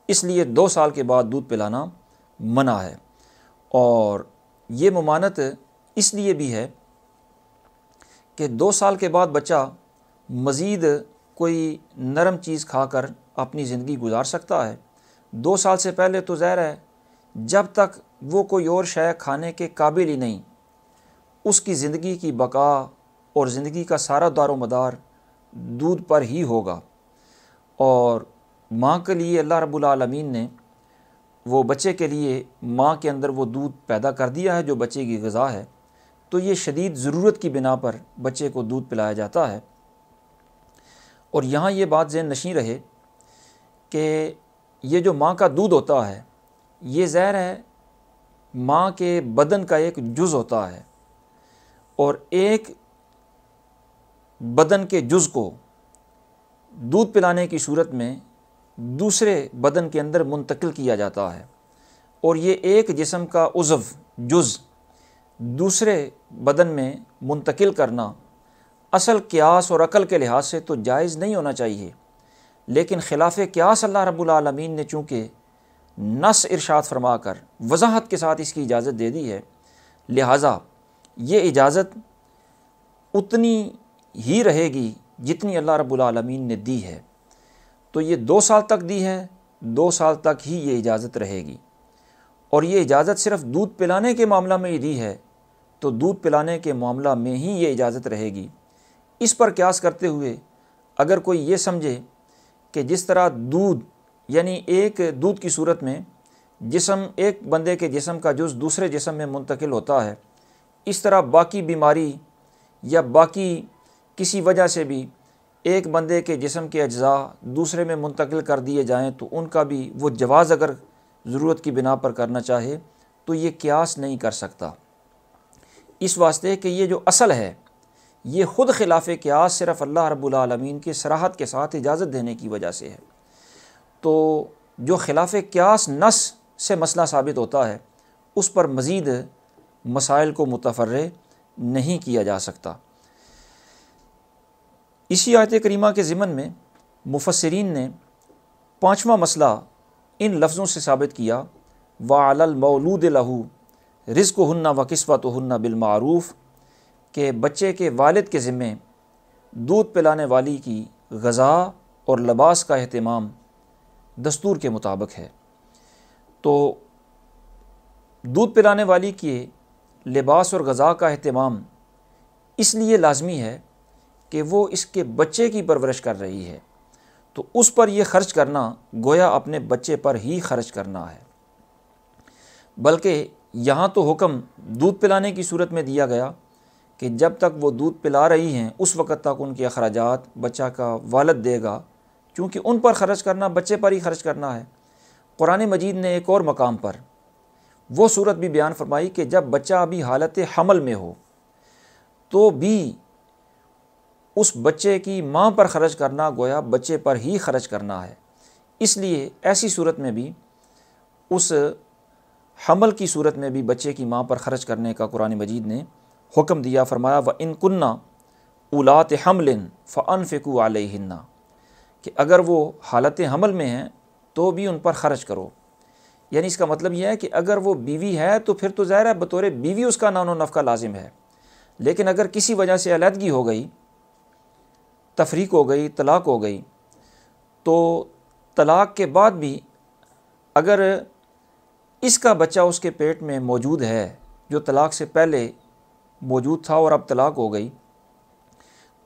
S1: اس لیے 2 سال کے بعد دودھ پلانا منع ہے۔ اور یہ ممانعت اس لیے بھی ہے کہ 2 سال کے بعد بچہ مزید کوئی نرم چیز کھا کر اپنی زندگی گزار سکتا ہے۔ 2 سال سے پہلے تو ظاہر ہے جب تک وہ کوئی اور شے کھانے کے قابل ہی نہیں، اس کی زندگی کی بقا اور زندگی کا سارا دار و مدار دودھ پر ہی ہوگا۔ اور ماں کے لیے اللہ رب العالمین نے وہ بچے کے لیے ماں کے اندر وہ دودھ پیدا کر دیا ہے جو بچے کی غذا ہے، تو یہ شدید ضرورت کی بنا پر بچے کو دودھ پلایا جاتا ہے۔ اور یہاں یہ بات ذہن نشین رہے کہ یہ جو ماں کا دودھ ہوتا ہے یہ ظاہر ہے ماں کے بدن کا ایک جز ہوتا ہے، اور ایک بدن کے جز کو دودھ پلانے کی صورت میں دوسرے بدن کے اندر منتقل کیا جاتا ہے، اور یہ ایک جسم کا عضو جز دوسرے بدن میں منتقل کرنا اصل قیاس اور عقل کے لحاظ سے تو جائز نہیں ہونا چاہیے، لیکن خلاف قیاس اللہ رب العالمین نے چونکہ نص ارشاد فرما کر وضاحت کے ساتھ اس کی اجازت دے دی ہے، لہٰذا یہ اجازت اتنی ہی رہے گی جتنی اللہ رب العالمین نے دی ہے۔ تو یہ 2 سال تک دی ہے، 2 سال تک ہی یہ اجازت رہے گی، اور یہ اجازت صرف دودھ پلانے کے معاملہ میں ہی دی ہے تو دودھ پلانے کے معاملہ میں ہی یہ اجازت رہے گی۔ اس پر قیاس کرتے ہوئے اگر کوئی یہ سمجھے کہ جس طرح دودھ یعنی ایک دودھ کی صورت میں جسم ایک بندے کے جسم کا جز دوسرے جسم میں منتقل ہوتا ہے، اس طرح باقی بیماری یا باقی کسی وجہ سے بھی ایک بندے کے جسم کے اجزاء دوسرے میں منتقل کر دیے جائیں تو ان کا بھی وہ جواز اگر ضرورت کی بنا پر کرنا چاہے تو یہ قیاس نہیں کر سکتا، اس واسطے کہ یہ جو اصل ہے یہ خود خلاف قیاس صرف اللہ رب العالمین کے صراحت کے ساتھ اجازت دینے کی وجہ سے ہے۔ تو جو خلاف قیاس نص سے مسئلہ ثابت ہوتا ہے اس پر مزید مسائل کو متفرع نہیں کیا جا سکتا۔ اسی آیت کریمہ کے ضمن میں مفسرین نے پانچواں مسئلہ ان لفظوں سے ثابت کیا، وَعَلَى الْمَوْلُودِ لَهُ رِزْقُهُنَّ وَكِسْوَتُهُنَّ بِالْمَعْرُوفِ، کہ بچے کے والد کے ذمے دودھ پلانے والی کی غذا اور لباس کا اہتمام دستور کے مطابق ہے۔ تو دودھ پلانے والی کے لباس اور غذا کا اہتمام اس لیے لازمی ہے کہ وہ اس کے بچے کی پرورش کر رہی ہے، تو اس پر یہ خرچ کرنا گویا اپنے بچے پر ہی خرچ کرنا ہے۔ بلکہ یہاں تو حکم دودھ پلانے کی صورت میں دیا گیا کہ جب تک وہ دودھ پلا رہی ہیں اس وقت تک ان کے اخراجات بچہ کا والد دے گا، کیونکہ ان پر خرچ کرنا بچے پر ہی خرچ کرنا ہے۔ قرآن مجید نے ایک اور مقام پر وہ صورت بھی بیان فرمائی کہ جب بچہ ابھی حالت حمل میں ہو تو بھی اس بچے کی ماں پر خرچ کرنا گویا بچے پر ہی خرچ کرنا ہے۔ اس لیے ایسی صورت میں بھی اس حمل کی صورت میں بھی بچے کی ماں پر خرچ کرنے کا قرآن مجید نے حکم دیا، فرمایا وَإِن كُنَّ أُولَاتِ حَمْلٍ فَأَنفِقُوا عَلَيْهِنَّ، کہ اگر وہ حالت حمل میں ہیں تو بھی ان پر خرچ کرو۔ یعنی اس کا مطلب یہ ہے کہ اگر وہ بیوی ہے تو پھر تو ظاہر ہے بطور بیوی اس کا نان و نفقہ لازم ہے، لیکن اگر کسی وجہ سے علیحدگی ہو گئی، تفریق ہو گئی، طلاق ہو گئی، تو طلاق کے بعد بھی اگر اس کا بچہ اس کے پیٹ میں موجود ہے جو طلاق سے پہلے موجود تھا اور اب طلاق ہو گئی،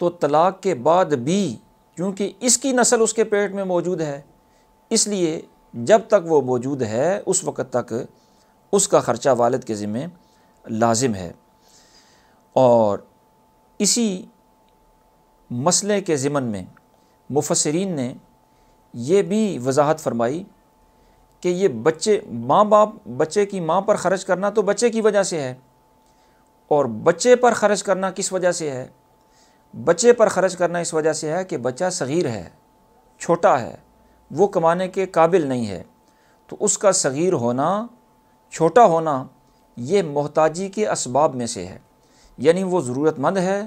S1: تو طلاق کے بعد بھی کیونکہ اس کی نسل اس کے پیٹ میں موجود ہے، اس لیے جب تک وہ موجود ہے اس وقت تک اس کا خرچہ والد کے ذمہ لازم ہے۔ اور اسی مسئلے کے ضمن میں مفسرین نے یہ بھی وضاحت فرمائی کہ یہ بچے کی ماں پر خرچ کرنا تو بچے کی وجہ سے ہے، اور بچے پر خرچ کرنا کس وجہ سے ہے؟ بچے پر خرچ کرنا اس وجہ سے ہے کہ بچہ صغیر ہے، چھوٹا ہے، وہ کمانے کے قابل نہیں ہے، تو اس کا صغیر ہونا، چھوٹا ہونا یہ محتاجی کے اسباب میں سے ہے، یعنی وہ ضرورت مند ہے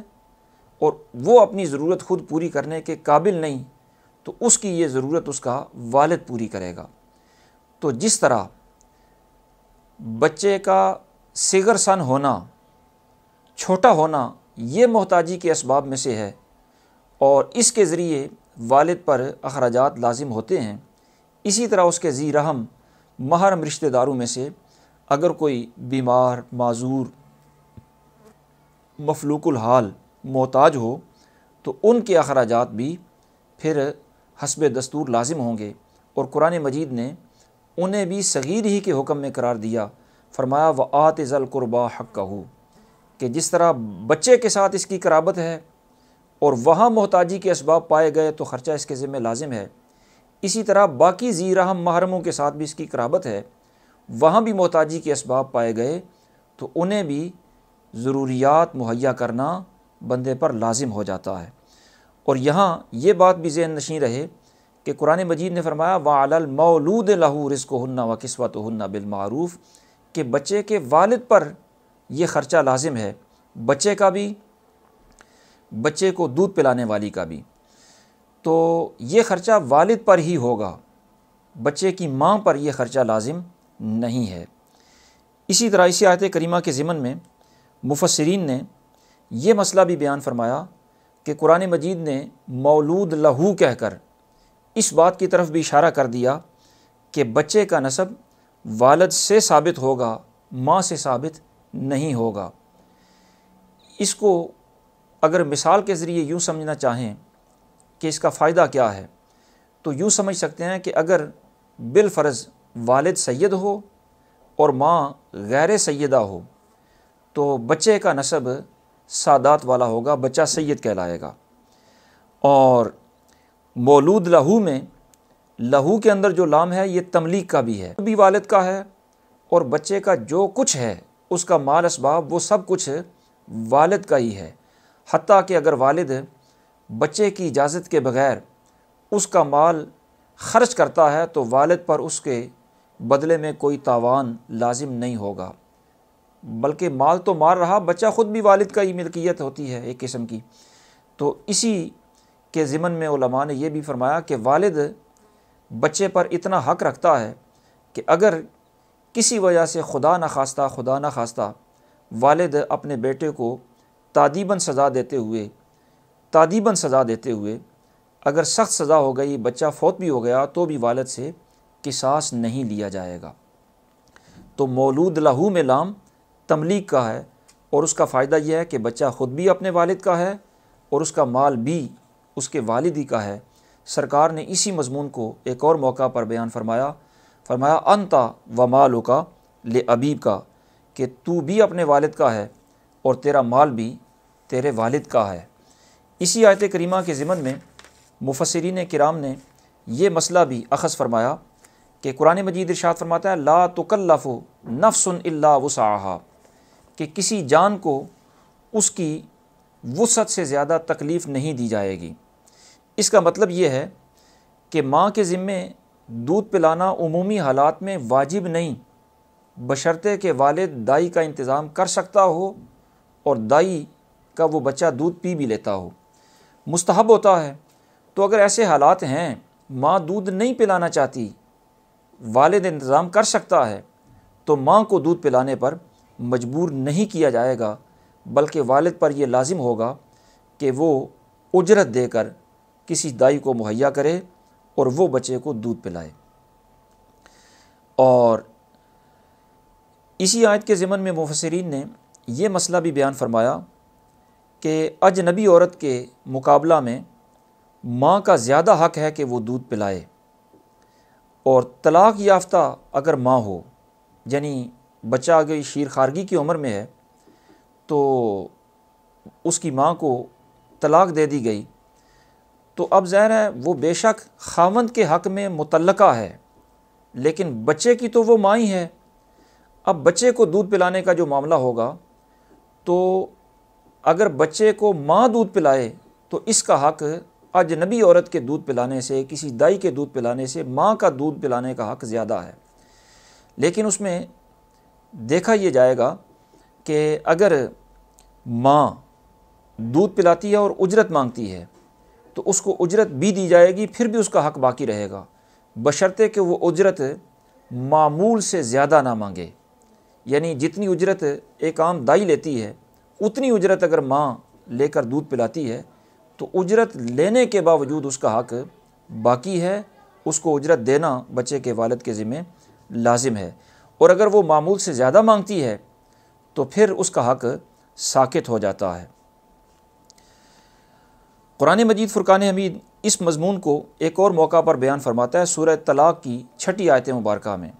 S1: اور وہ اپنی ضرورت خود پوری کرنے کے قابل نہیں، تو اس کی یہ ضرورت اس کا والد پوری کرے گا۔ تو جس طرح بچے کا صغر سن ہونا، چھوٹا ہونا یہ محتاجی کے اسباب میں سے ہے اور اس کے ذریعے والد پر اخراجات لازم ہوتے ہیں، اسی طرح اس کے ذی رحم محرم رشتہ داروں میں سے اگر کوئی بیمار، معذور، مفلوق الحال، محتاج ہو تو ان کے اخراجات بھی پھر حسب دستور لازم ہوں گے، اور قرآن مجید نے انہیں بھی صغیر ہی کے حکم میں قرار دیا، فرمایا وَآتِ ذَا الْقُرْبَىٰ حَقَّهُ، کہ جس طرح بچے کے ساتھ اس کی قرابت ہے اور وہاں محتاجی کے اسباب پائے گئے تو خرچہ اس کے ذمہ لازم ہے، اسی طرح باقی ذی رحم محرموں کے ساتھ بھی اس کی قرابت ہے، وہاں بھی محتاجی کے اسباب پائے گئے تو انہیں بھی ضروریات مہیا کرنا بندے پر لازم ہو جاتا ہے۔ اور یہاں یہ بات بھی ذہن نشین رہے کہ قرآن مجید نے فرمایا وَعَلَى الْمَوْلُودِ لَهُ رِزْقُهُنَّ وَكِسْوَتُهُنَّ بِالْمَعْرُوفِ، کہ بچے کے والد پر یہ خرچہ لازم ہے، بچے کا بھی، بچے کو دودھ پلانے والی کا بھی، تو یہ خرچہ والد پر ہی ہوگا، بچے کی ماں پر یہ خرچہ لازم نہیں ہے۔ اسی طرح اسی آیت کریمہ کے ضمن میں مفسرین نے یہ مسئلہ بھی بیان فرمایا کہ قرآن مجید نے مولود لہو کہہ کر اس بات کی طرف بھی اشارہ کر دیا کہ بچے کا نسب والد سے ثابت ہوگا، ماں سے ثابت نہیں ہوگا۔ اس کو اگر مثال کے ذریعے یوں سمجھنا چاہیں کہ اس کا فائدہ کیا ہے تو یوں سمجھ سکتے ہیں کہ اگر بالفرض والد سید ہو اور ماں غیر سیدہ ہو تو بچے کا نسب سادات والا ہوگا، بچہ سید کہلائے گا۔ اور مولود لہو میں لہو کے اندر جو لام ہے یہ تملیک کا بھی ہے، بھی والد کا ہے، اور بچے کا جو کچھ ہے اس کا مال اسباب وہ سب کچھ والد کا ہی ہے، حتیٰ کہ اگر والد بچے کی اجازت کے بغیر اس کا مال خرچ کرتا ہے تو والد پر اس کے بدلے میں کوئی تاوان لازم نہیں ہوگا، بلکہ مال تو مار رہا، بچہ خود بھی والد کا ہی ملکیت ہوتی ہے ایک قسم کی۔ تو اسی کے ضمن میں علماء نے یہ بھی فرمایا کہ والد بچے پر اتنا حق رکھتا ہے کہ اگر کسی وجہ سے خدا نخواستہ والد اپنے بیٹے کو تادیباً سزا دیتے ہوئے اگر سخت سزا ہو گئی، بچہ فوت بھی ہو گیا، تو بھی والد سے قصاص نہیں لیا جائے گا۔ تو مولود لہو میں لام تملیک کا ہے، اور اس کا فائدہ یہ ہے کہ بچہ خود بھی اپنے والد کا ہے اور اس کا مال بھی اس کے والد ہی کا ہے۔ سرکار نے اسی مضمون کو ایک اور موقع پر بیان فرمایا انتا و مالک لابیک کا، کہ تو بھی اپنے والد کا ہے اور تیرا مال بھی تیرے والد کا ہے۔ اسی آیت کریمہ کے ضمن میں مفسرین کرام نے یہ مسئلہ بھی اخذ فرمایا کہ قرآن مجید ارشاد فرماتا ہے لا تکلف نفس الا وسعها، کہ کسی جان کو اس کی وسعت سے زیادہ تکلیف نہیں دی جائے گی۔ اس کا مطلب یہ ہے کہ ماں کے ذمے دودھ پلانا عمومی حالات میں واجب نہیں، بشرطے کہ والد دائی کا انتظام کر سکتا ہو اور دائی کا وہ بچہ دودھ پی بھی لیتا ہو، مستحب ہوتا ہے۔ تو اگر ایسے حالات ہیں ماں دودھ نہیں پلانا چاہتی، والد انتظام کر سکتا ہے، تو ماں کو دودھ پلانے پر مجبور نہیں کیا جائے گا، بلکہ والد پر یہ لازم ہوگا کہ وہ اجرت دے کر کسی دائی کو مہیا کرے اور وہ بچے کو دودھ پلائے۔ اور اسی آیت کے ضمن میں مفسرین نے یہ مسئلہ بھی بیان فرمایا کہ اجنبی عورت کے مقابلہ میں ماں کا زیادہ حق ہے کہ وہ دودھ پلائے، اور طلاق یافتہ اگر ماں ہو، یعنی بچہ اگر شیر خارگی کی عمر میں ہے تو اس کی ماں کو طلاق دے دی گئی، تو اب ظاہر ہے وہ بے شک خاوند کے حق میں متعلقہ ہے، لیکن بچے کی تو وہ ماں ہی ہے۔ اب بچے کو دودھ پلانے کا جو معاملہ ہوگا، تو اگر بچے کو ماں دودھ پلائے تو اس کا حق اجنبی عورت کے دودھ پلانے سے، کسی دائی کے دودھ پلانے سے ماں کا دودھ پلانے کا حق زیادہ ہے۔ لیکن اس میں دیکھا یہ جائے گا کہ اگر ماں دودھ پلاتی ہے اور اجرت مانگتی ہے تو اس کو اجرت بھی دی جائے گی، پھر بھی اس کا حق باقی رہے گا، بشرطے کہ وہ اجرت معمول سے زیادہ نہ مانگے۔ یعنی جتنی اجرت ایک عام دائی لیتی ہے اتنی اجرت اگر ماں لے کر دودھ پلاتی ہے تو اجرت لینے کے باوجود اس کا حق باقی ہے، اس کو اجرت دینا بچے کے والد کے ذمہ لازم ہے۔ اور اگر وہ معمول سے زیادہ مانگتی ہے تو پھر اس کا حق ساقط ہو جاتا ہے۔ قرآن مجید فرقان حمید اس مضمون کو ایک اور موقع پر بیان فرماتا ہے سورہ طلاق کی 6 آیت مبارکہ میں،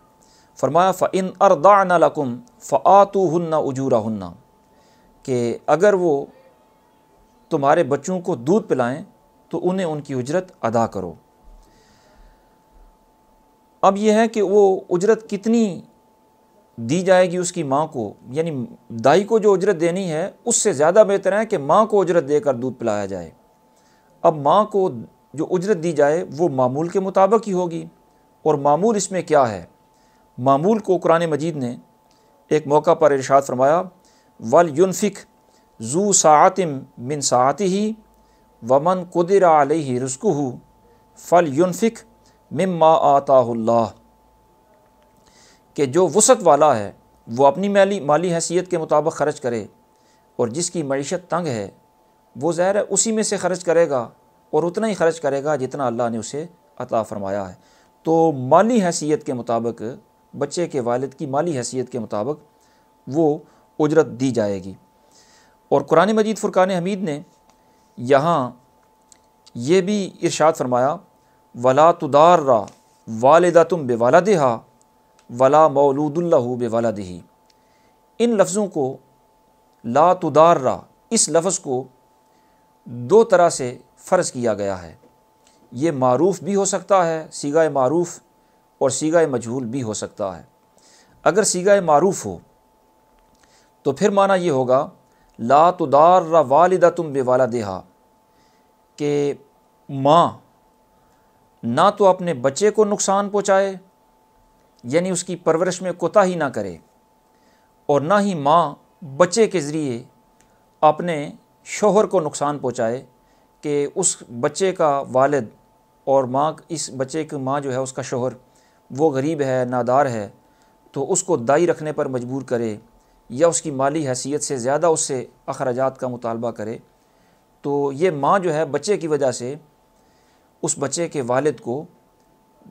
S1: فرمایا فَإِنْ أَرْضَعْنَ لَكُمْ فَآتُوهُنَّ أُجُورَهُنَّ، کہ اگر وہ تمہارے بچوں کو دودھ پلائیں تو انہیں ان کی اجرت ادا کرو۔ اب یہ ہے کہ وہ اجرت کتنی دی جائے گی اس کی ماں کو، یعنی دائی کو جو اجرت دینی ہے اس سے زیادہ بہتر ہے کہ ماں کو اجرت دے کر دودھ پلایا جائے۔ اب ماں کو جو اجرت دی جائے وہ معمول کے مطابق ہی ہوگی، اور معمول اس میں کیا ہے؟ معمول کو قرآن مجید نے ایک موقع پر ارشاد فرمایا وَلْيُنْفِقْ ذُو سَاعَةٍ مِّن سَاعَتِهِ وَمَنْ قُدِرَ عَلَيْهِ رِزْقُهُ فَلْيُنْفِقْ مِمَّا آتَاهُ اللَّهُ، کہ جو وسعت والا ہے وہ اپنی مالی حیثیت کے مطابق خرچ کرے، اور جس کی معیشت تنگ ہے وہ ظاہر ہے اسی میں سے خرچ کرے گا، اور اتنا ہی خرچ کرے گا جتنا اللہ نے اسے عطا فرمایا ہے۔ تو مالی حیثیت کے مطابق، بچے کے والد کی مالی حیثیت کے مطابق وہ اجرت دی جائے گی۔ اور قرآن مجید فرقان حمید نے یہاں یہ بھی ارشاد فرمایا وَلَا تُضَارَّ وَالِدَةٌ بِوَلَدِهَا وَلَا مَوْلُودٌ لَهُ بِوَلَدِهِ، ان لفظوں کو لا تُضَارَّ، اس لفظ کو 2 طرح سے فرض کیا گیا ہے۔ یہ معروف بھی ہو سکتا ہے، صیغہ معروف، اور صیغہ مجہول بھی ہو سکتا ہے۔ اگر صیغہ معروف ہو تو پھر معنی یہ ہوگا لا تضار والدۃ بولدہا، کہ ماں نہ تو اپنے بچے کو نقصان پہنچائے، یعنی اس کی پرورش میں کوتاہی نہ کرے، اور نہ ہی ماں بچے کے ذریعے اپنے شوہر کو نقصان پہنچائے، کہ اس بچے کا والد اور ماں، اس بچے کی ماں جو ہے اس کا شوہر وہ غریب ہے، نادار ہے، تو اس کو دائی رکھنے پر مجبور کرے، یا اس کی مالی حیثیت سے زیادہ اس سے اخراجات کا مطالبہ کرے، تو یہ ماں جو ہے بچے کی وجہ سے اس بچے کے والد کو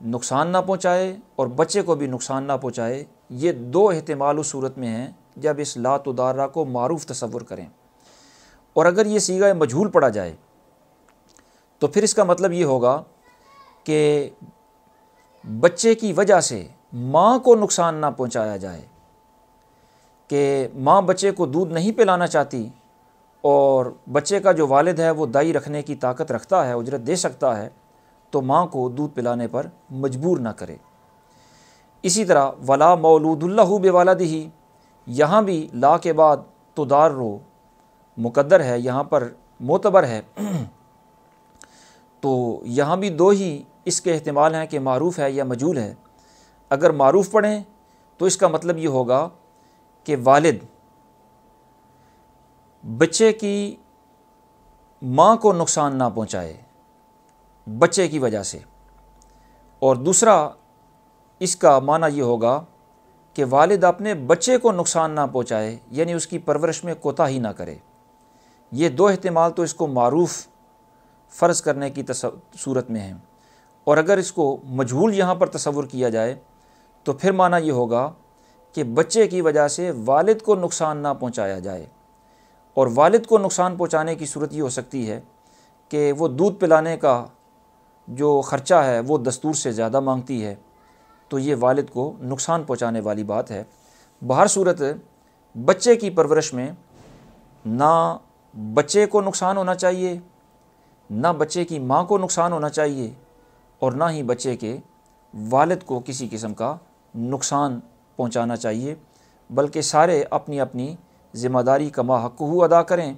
S1: نقصان نہ پہنچائے اور بچے کو بھی نقصان نہ پہنچائے۔ یہ دو احتمال اس صورت میں ہیں جب اس لا تضارہ کو معروف تصور کریں۔ اور اگر یہ صیغہ مجہول پڑھا جائے تو پھر اس کا مطلب یہ ہوگا کہ بچے کی وجہ سے ماں کو نقصان نہ پہنچایا جائے، کہ ماں بچے کو دودھ نہیں پلانا چاہتی اور بچے کا جو والد ہے وہ دائی رکھنے کی طاقت رکھتا ہے، اجرت دے سکتا ہے، تو ماں کو دودھ پلانے پر مجبور نہ کرے۔ اسی طرح ولا مولود لہ بولدہ، یہاں بھی لا کے بعد تضار مقدر ہے، یہاں پر معتبر ہے، تو یہاں بھی دو ہی اس کے احتمال ہیں کہ معروف ہے یا مجہول ہے۔ اگر معروف پڑھیں تو اس کا مطلب یہ ہوگا کہ والد بچے کی ماں کو نقصان نہ پہنچائے بچے کی وجہ سے، اور دوسرا اس کا معنی یہ ہوگا کہ والد اپنے بچے کو نقصان نہ پہنچائے، یعنی اس کی پرورش میں کوتاہی نہ کرے۔ یہ دو احتمال تو اس کو معروف فرض کرنے کی صورت میں ہیں، اور اگر اس کو مجہول یہاں پر تصور کیا جائے تو پھر معنی یہ ہوگا کہ بچے کی وجہ سے والد کو نقصان نہ پہنچایا جائے، اور والد کو نقصان پہنچانے کی صورت یہ ہو سکتی ہے کہ وہ دودھ پلانے کا جو خرچہ ہے وہ دستور سے زیادہ مانگتی ہے، تو یہ والد کو نقصان پہنچانے والی بات ہے۔ بہر صورت بچے کی پرورش میں نہ بچے کو نقصان ہونا چاہیے، نہ بچے کی ماں کو نقصان ہونا چاہیے، اور نہ ہی بچے کے والد کو کسی قسم کا نقصان پہنچانا چاہیے، بلکہ سارے اپنی اپنی ذمہ داری کما حقہ ادا کریں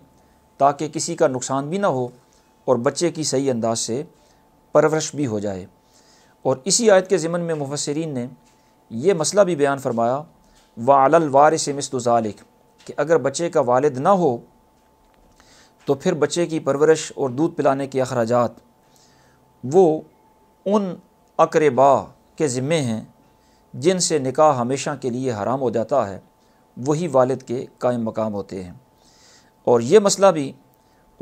S1: تاکہ کسی کا نقصان بھی نہ ہو اور بچے کی صحیح انداز سے پرورش بھی ہو جائے۔ اور اسی آیت کے ضمن میں مفسرین نے یہ مسئلہ بھی بیان فرمایا وَعَلَى الْوَارِثِ مِثْلُ ذَلِكَ، کہ اگر بچے کا والد نہ ہو تو پھر بچے کی پرورش اور دودھ پلانے کے اخراجات وہ ان اقربا کے ذمے ہیں جن سے نکاح ہمیشہ کے لیے حرام ہو جاتا ہے، وہی والد کے قائم مقام ہوتے ہیں۔ اور یہ مسئلہ بھی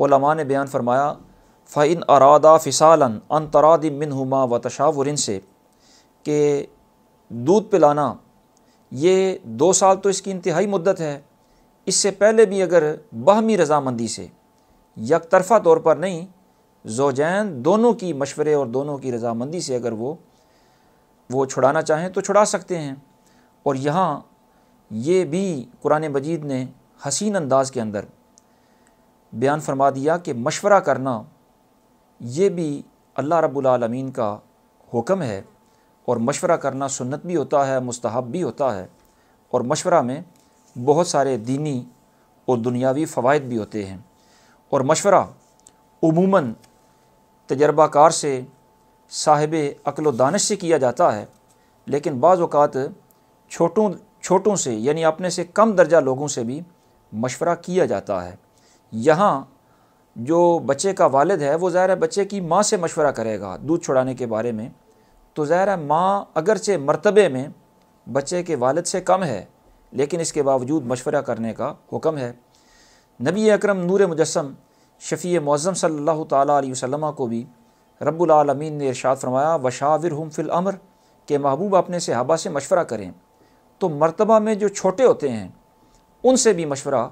S1: علماء نے بیان فرمایا فَإِنْ أَرَادَا فِصَالًا عَنْ تَرَادٍ مِّنْهُمَا وَتَشَاوُرٍ سے، کہ دودھ پلانا یہ 2 سال تو اس کی انتہائی مدت ہے، اس سے پہلے بھی اگر باہمی رضامندی سے، یک طرفہ طور پر نہیں، زوجین دونوں کی مشورے اور دونوں کی رضامندی سے اگر وہ چھڑانا چاہیں تو چھڑا سکتے ہیں۔ اور یہاں یہ بھی قرآن مجید نے حسین انداز کے اندر بیان فرما دیا کہ مشورہ کرنا یہ بھی اللہ رب العالمین کا حکم ہے، اور مشورہ کرنا سنت بھی ہوتا ہے، مستحب بھی ہوتا ہے، اور مشورہ میں بہت سارے دینی اور دنیاوی فوائد بھی ہوتے ہیں۔ اور مشورہ عموماً تجربہ کار سے، صاحب عقل و دانش سے کیا جاتا ہے، لیکن بعض اوقات چھوٹوں سے، یعنی اپنے سے کم درجہ لوگوں سے بھی مشورہ کیا جاتا ہے۔ یہاں جو بچے کا والد ہے وہ ظاہر ہے بچے کی ماں سے مشورہ کرے گا دودھ چھڑانے کے بارے میں، تو ظاہر ہے ماں اگرچہ مرتبے میں بچے کے والد سے کم ہے، لیکن اس کے باوجود مشورہ کرنے کا حکم ہے۔ نبی اکرم نور مجسم شفیع معظم صلی اللہ تعالیٰ علیہ وسلم کو بھی رب العالمین نے ارشاد فرمایا وَشَاوِرْهُمْ فِي الْأَمْرِ، کہ محبوب اپنے صحابہ سے مشورہ کریں۔ تو مرتبہ میں جو چھوٹے ہوتے ہیں ان سے بھی مشورہ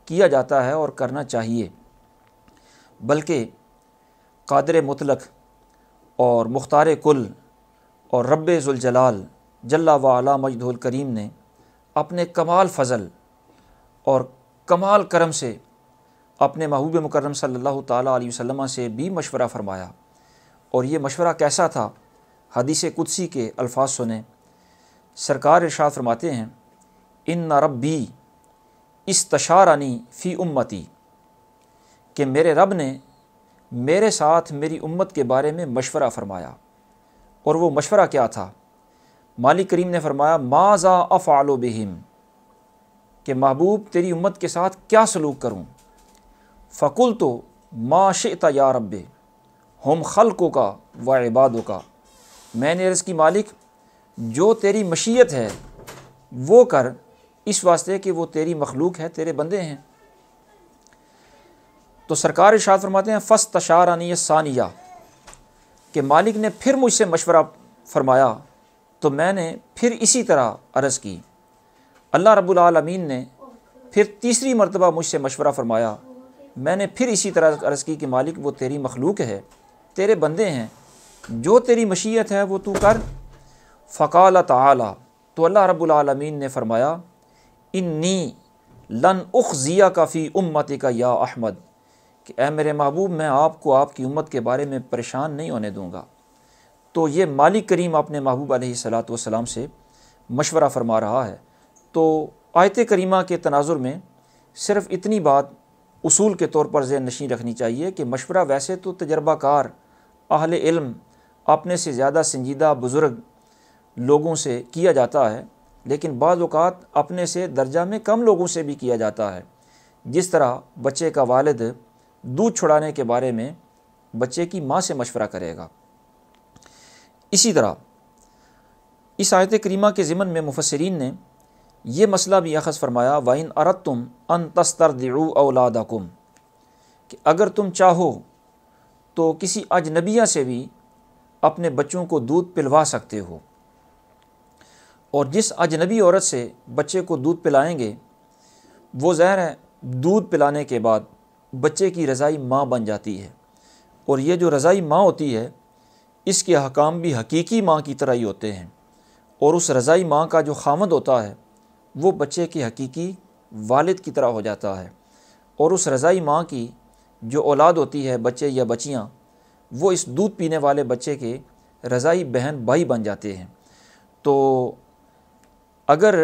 S1: کیا جاتا ہے اور کرنا چاہیے، بلکہ قادر مطلق اور مختار کل اور رب ذوالجلال جل وعلا مجدہ الکریم نے اپنے کمال فضل اور کمال کرم سے اپنے محبوب مکرم صلی اللہ تعالیٰ علیہ وسلم سے بھی مشورہ فرمایا، اور یہ مشورہ کیسا تھا؟ حدیث قدسی کے الفاظ سنیں۔ سرکار ارشاد فرماتے ہیں ان ربی استشارنی فی امتی، کہ میرے رب نے میرے ساتھ میری امت کے بارے میں مشورہ فرمایا۔ اور وہ مشورہ کیا تھا؟ مالک کریم نے فرمایا ماذا افعل بہم، کہ محبوب تیری امت کے ساتھ کیا سلوک کروں؟ فقلت ما شئت یا رب ہم خلقک و عبادک، میں نے عرض کی مالک جو تیری مشیت ہے وہ کر، اس واسطے کہ وہ تیری مخلوق ہے، تیرے بندے ہیں۔ تو سرکار ارشاد فرماتے ہیں فاستشارنی الثانیہ، کہ مالک نے پھر مجھ سے مشورہ فرمایا تو میں نے پھر اسی طرح عرض کی۔ اللہ رب العالمین نے پھر تیسری مرتبہ مجھ سے مشورہ فرمایا، میں نے پھر اسی طرح عرض کی کہ مالک وہ تیری مخلوق ہے، تیرے بندے ہیں، جو تیری مشیت ہے وہ تو کر۔ فقال تعالی، تو اللہ رب العالمین نے فرمایا انی لن اخزیک فی امتک یا احمد، کہ اے میرے محبوب میں آپ کو آپ کی امت کے بارے میں پریشان نہیں ہونے دوں گا۔ تو یہ مالک کریم اپنے محبوب علیہ الصلاۃ والسلام سے مشورہ فرما رہا ہے۔ تو آیت کریمہ کے تناظر میں صرف اتنی بات اصول کے طور پر ذہن نشین رکھنی چاہیے کہ مشورہ ویسے تو تجربہ کار اہل علم اپنے سے زیادہ سنجیدہ بزرگ لوگوں سے کیا جاتا ہے، لیکن بعض اوقات اپنے سے درجہ میں کم لوگوں سے بھی کیا جاتا ہے۔ جس طرح بچے کا والد دودھ چھڑانے کے بارے میں بچے کی ماں سے مشورہ کرے گا، اسی طرح اس آیت کریمہ کے ضمن میں مفسرین نے یہ مسئلہ بھی اخذ فرمایا وَإِنْ أَرَدْتُمْ أَن تَسْتَرْضِعُوا أَوْلَادَكُمْ، کہ اگر تم چاہو تو کسی اجنبیہ سے بھی اپنے بچوں کو دودھ پلوا سکتے ہو، اور جس اجنبی عورت سے بچے کو دودھ پلائیں گے وہ ظاہر ہے دودھ پلانے کے بعد بچے کی رضائی ماں بن جاتی ہے، اور یہ جو رضائی ماں ہوتی ہے اس کے احکام بھی حقیقی ماں کی طرح ہی ہوتے ہیں، اور اس رضائی ماں کا جو خامد ہوتا ہے وہ بچے کے حقیقی والد کی طرح ہو جاتا ہے، اور اس رضائی ماں کی جو اولاد ہوتی ہے بچے یا بچیاں وہ اس دودھ پینے والے بچے کے رضائی بہن بھائی بن جاتے ہیں۔ تو اگر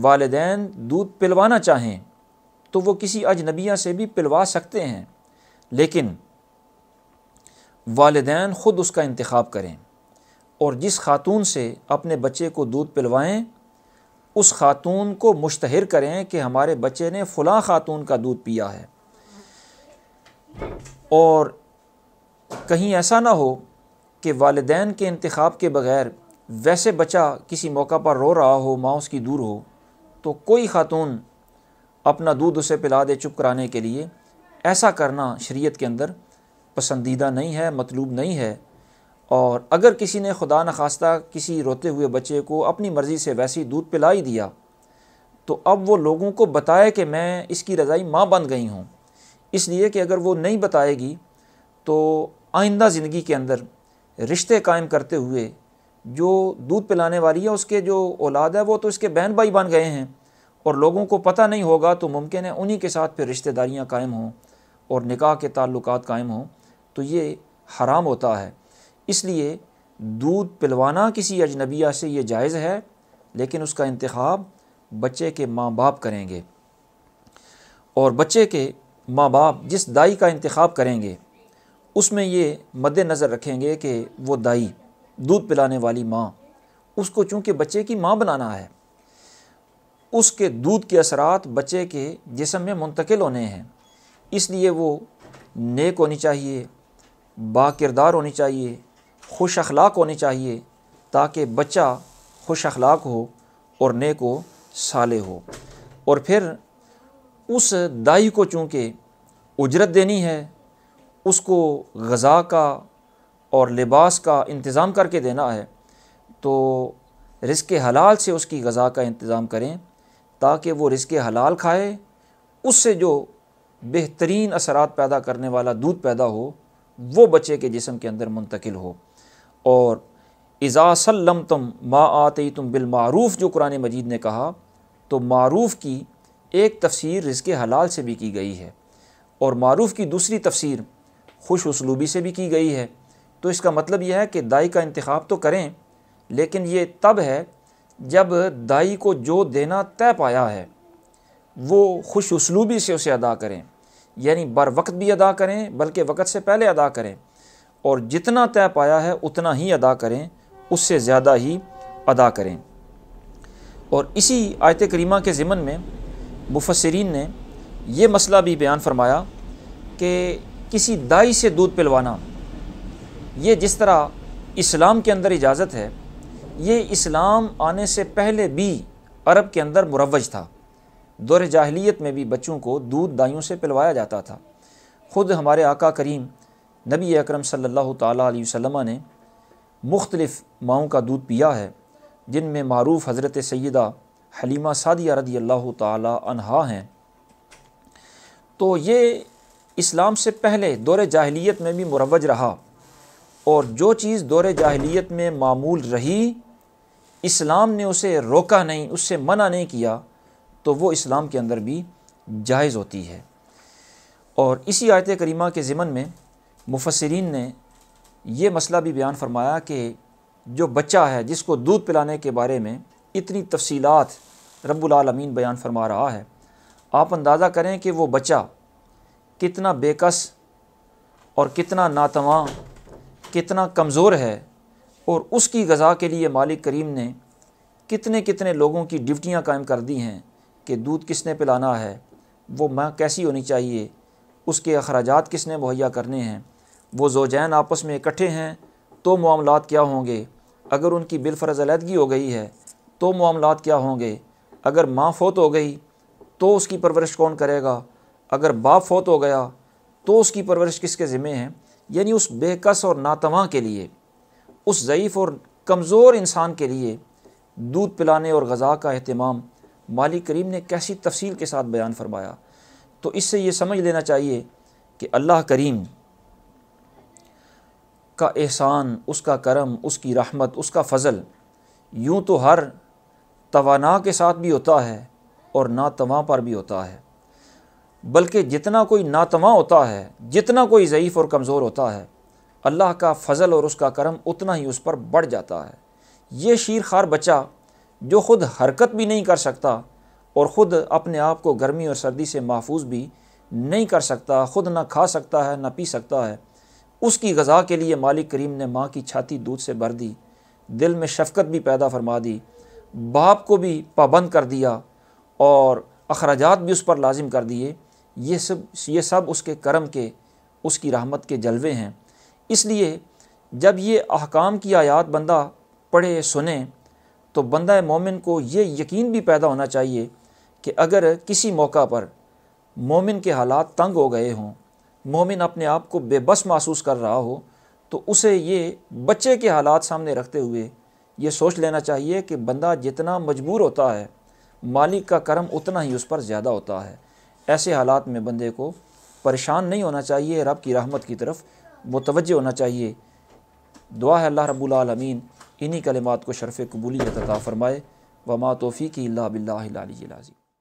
S1: والدین دودھ پلوانا چاہیں تو وہ کسی اجنبیہ سے بھی پلوا سکتے ہیں، لیکن والدین خود اس کا انتخاب کریں، اور جس خاتون سے اپنے بچے کو دودھ پلوائیں اس خاتون کو مشتہر کریں کہ ہمارے بچے نے فلاں خاتون کا دودھ پیا ہے، اور کہیں ایسا نہ ہو کہ والدین کے انتخاب کے بغیر ویسے بچہ کسی موقع پر رو رہا ہو، ماں اس کی دور ہو، تو کوئی خاتون اپنا دودھ اسے پلا دے چپ کرانے کے لیے، ایسا کرنا شریعت کے اندر پسندیدہ نہیں ہے، مطلوب نہیں ہے۔ اور اگر کسی نے خدا نخواستہ کسی روتے ہوئے بچے کو اپنی مرضی سے ویسی دودھ پلا ہی دیا تو اب وہ لوگوں کو بتائے کہ میں اس کی رضائی ماں بن گئی ہوں، اس لیے کہ اگر وہ نہیں بتائے گی تو آئندہ زندگی کے اندر رشتے قائم کرتے ہوئے جو دودھ پلانے والی ہے اس کے جو اولاد ہے وہ تو اس کے بہن بھائی بن گئے ہیں، اور لوگوں کو پتہ نہیں ہوگا تو ممکن ہے انہی کے ساتھ پھر رشتہ داریاں قائم ہوں اور نکاح کے تعلقات قائم ہوں، تو یہ حرام ہوتا ہے۔ اس لیے دودھ پلوانا کسی اجنبیہ سے یہ جائز ہے، لیکن اس کا انتخاب بچے کے ماں باپ کریں گے، اور بچے کے ماں باپ جس دائی کا انتخاب کریں گے اس میں یہ مد نظر رکھیں گے کہ وہ دائی دودھ پلانے والی ماں اس کو چونکہ بچے کی ماں بنانا ہے، اس کے دودھ کے اثرات بچے کے جسم میں منتقل ہونے ہیں، اس لیے وہ نیک ہونی چاہیے، با کردار ہونی چاہیے، خوش اخلاق ہونی چاہیے، تاکہ بچہ خوش اخلاق ہو اور نیک و صالح ہو۔ اور پھر اس دائی کو چونکہ اجرت دینی ہے، اس کو غذا کا اور لباس کا انتظام کر کے دینا ہے، تو رزق حلال سے اس کی غذا کا انتظام کریں تاکہ وہ رزق حلال کھائے، اس سے جو بہترین اثرات پیدا کرنے والا دودھ پیدا ہو وہ بچے کے جسم کے اندر منتقل ہو۔ اور اذا سلمتم ما آتیتم بالمعروف جو قرآن مجید نے کہا، تو معروف کی ایک تفسیر رزق حلال سے بھی کی گئی ہے، اور معروف کی دوسری تفسیر خوش اسلوبی سے بھی کی گئی ہے، تو اس کا مطلب یہ ہے کہ دائی کا انتخاب تو کریں، لیکن یہ تب ہے جب دائی کو جو دینا طے پایا ہے وہ خوش اسلوبی سے اسے ادا کریں، یعنی بر وقت بھی ادا کریں بلکہ وقت سے پہلے ادا کریں، اور جتنا طے پایا ہے اتنا ہی ادا کریں، اس سے زیادہ ہی ادا کریں۔ اور اسی آیت کریمہ کے ضمن میں مفسرین نے یہ مسئلہ بھی بیان فرمایا کہ کسی دائی سے دودھ پلوانا، یہ جس طرح اسلام کے اندر اجازت ہے، یہ اسلام آنے سے پہلے بھی عرب کے اندر مروج تھا۔ دور جاہلیت میں بھی بچوں کو دودھ دائیوں سے پلوایا جاتا تھا۔ خود ہمارے آقا کریم نبی اکرم صلی اللہ تعالیٰ علیہ وسلم نے مختلف ماؤں کا دودھ پیا ہے، جن میں معروف حضرت سیدہ حلیمہ سعدیہ رضی اللہ تعالیٰ عنہا ہیں۔ تو یہ اسلام سے پہلے دور جاہلیت میں بھی مروج رہا، اور جو چیز دور جاہلیت میں معمول رہی، اسلام نے اسے روکا نہیں، اس سے منع نہیں کیا، تو وہ اسلام کے اندر بھی جائز ہوتی ہے۔ اور اسی آیت کریمہ کے ضمن میں مفسرین نے یہ مسئلہ بھی بیان فرمایا کہ جو بچہ ہے جس کو دودھ پلانے کے بارے میں اتنی تفصیلات رب العالمین بیان فرما رہا ہے، آپ اندازہ کریں کہ وہ بچہ کتنا بے کس اور کتنا ناتواں، کتنا کمزور ہے، اور اس کی غذا کے لیے مالک کریم نے کتنے کتنے لوگوں کی ڈیوٹیاں قائم کر دی ہیں کہ دودھ کس نے پلانا ہے، وہ ماں کیسی ہونی چاہیے، اس کے اخراجات کس نے مہیا کرنے ہیں، وہ زوجین آپس میں اکٹھے ہیں تو معاملات کیا ہوں گے، اگر ان کی بالفرض علیحدگی ہو گئی ہے تو معاملات کیا ہوں گے، اگر ماں فوت ہو گئی تو اس کی پرورش کون کرے گا، اگر باپ فوت ہو گیا تو اس کی پرورش کس کے ذمہ ہے۔ یعنی اس بے کس اور ناتواں کے لیے، اس ضعیف اور کمزور انسان کے لیے دودھ پلانے اور غذا کا اہتمام مالک کریم نے کیسی تفصیل کے ساتھ بیان فرمایا۔ تو اس سے یہ سمجھ لینا چاہیے کہ اللہ کریم کا احسان، اس کا کرم، اس کی رحمت، اس کا فضل یوں تو ہر توانا کے ساتھ بھی ہوتا ہے اور ناتواں پر بھی ہوتا ہے، بلکہ جتنا کوئی ناتواں ہوتا ہے، جتنا کوئی ضعیف اور کمزور ہوتا ہے، اللہ کا فضل اور اس کا کرم اتنا ہی اس پر بڑھ جاتا ہے۔ یہ شیر خوار بچہ جو خود حرکت بھی نہیں کر سکتا اور خود اپنے آپ کو گرمی اور سردی سے محفوظ بھی نہیں کر سکتا، خود نہ کھا سکتا ہے نہ پی سکتا ہے، اس کی غذا کے لیے مالک کریم نے ماں کی چھاتی دودھ سے بھر دی، دل میں شفقت بھی پیدا فرما دی، باپ کو بھی پابند کر دیا اور اخراجات بھی اس پر لازم کر دیے۔ یہ سب اس کے کرم کے، اس کی رحمت کے جلوے ہیں۔ اس لیے جب یہ احکام کی آیات بندہ پڑھے سنے تو بندہ مومن کو یہ یقین بھی پیدا ہونا چاہیے کہ اگر کسی موقع پر مومن کے حالات تنگ ہو گئے ہوں، مومن اپنے آپ کو بے بس محسوس کر رہا ہو، تو اسے یہ بچے کے حالات سامنے رکھتے ہوئے یہ سوچ لینا چاہیے کہ بندہ جتنا مجبور ہوتا ہے، مالک کا کرم اتنا ہی اس پر زیادہ ہوتا ہے۔ ایسے حالات میں بندے کو پریشان نہیں ہونا چاہیے، رب کی رحمت کی طرف متوجہ ہونا چاہیے۔ دعا ہے اللہ رب العالمین انہی کلمات کو شرف قبولیت عطا فرمائے۔ وما توفیقی الا باللہ العلی العظیم۔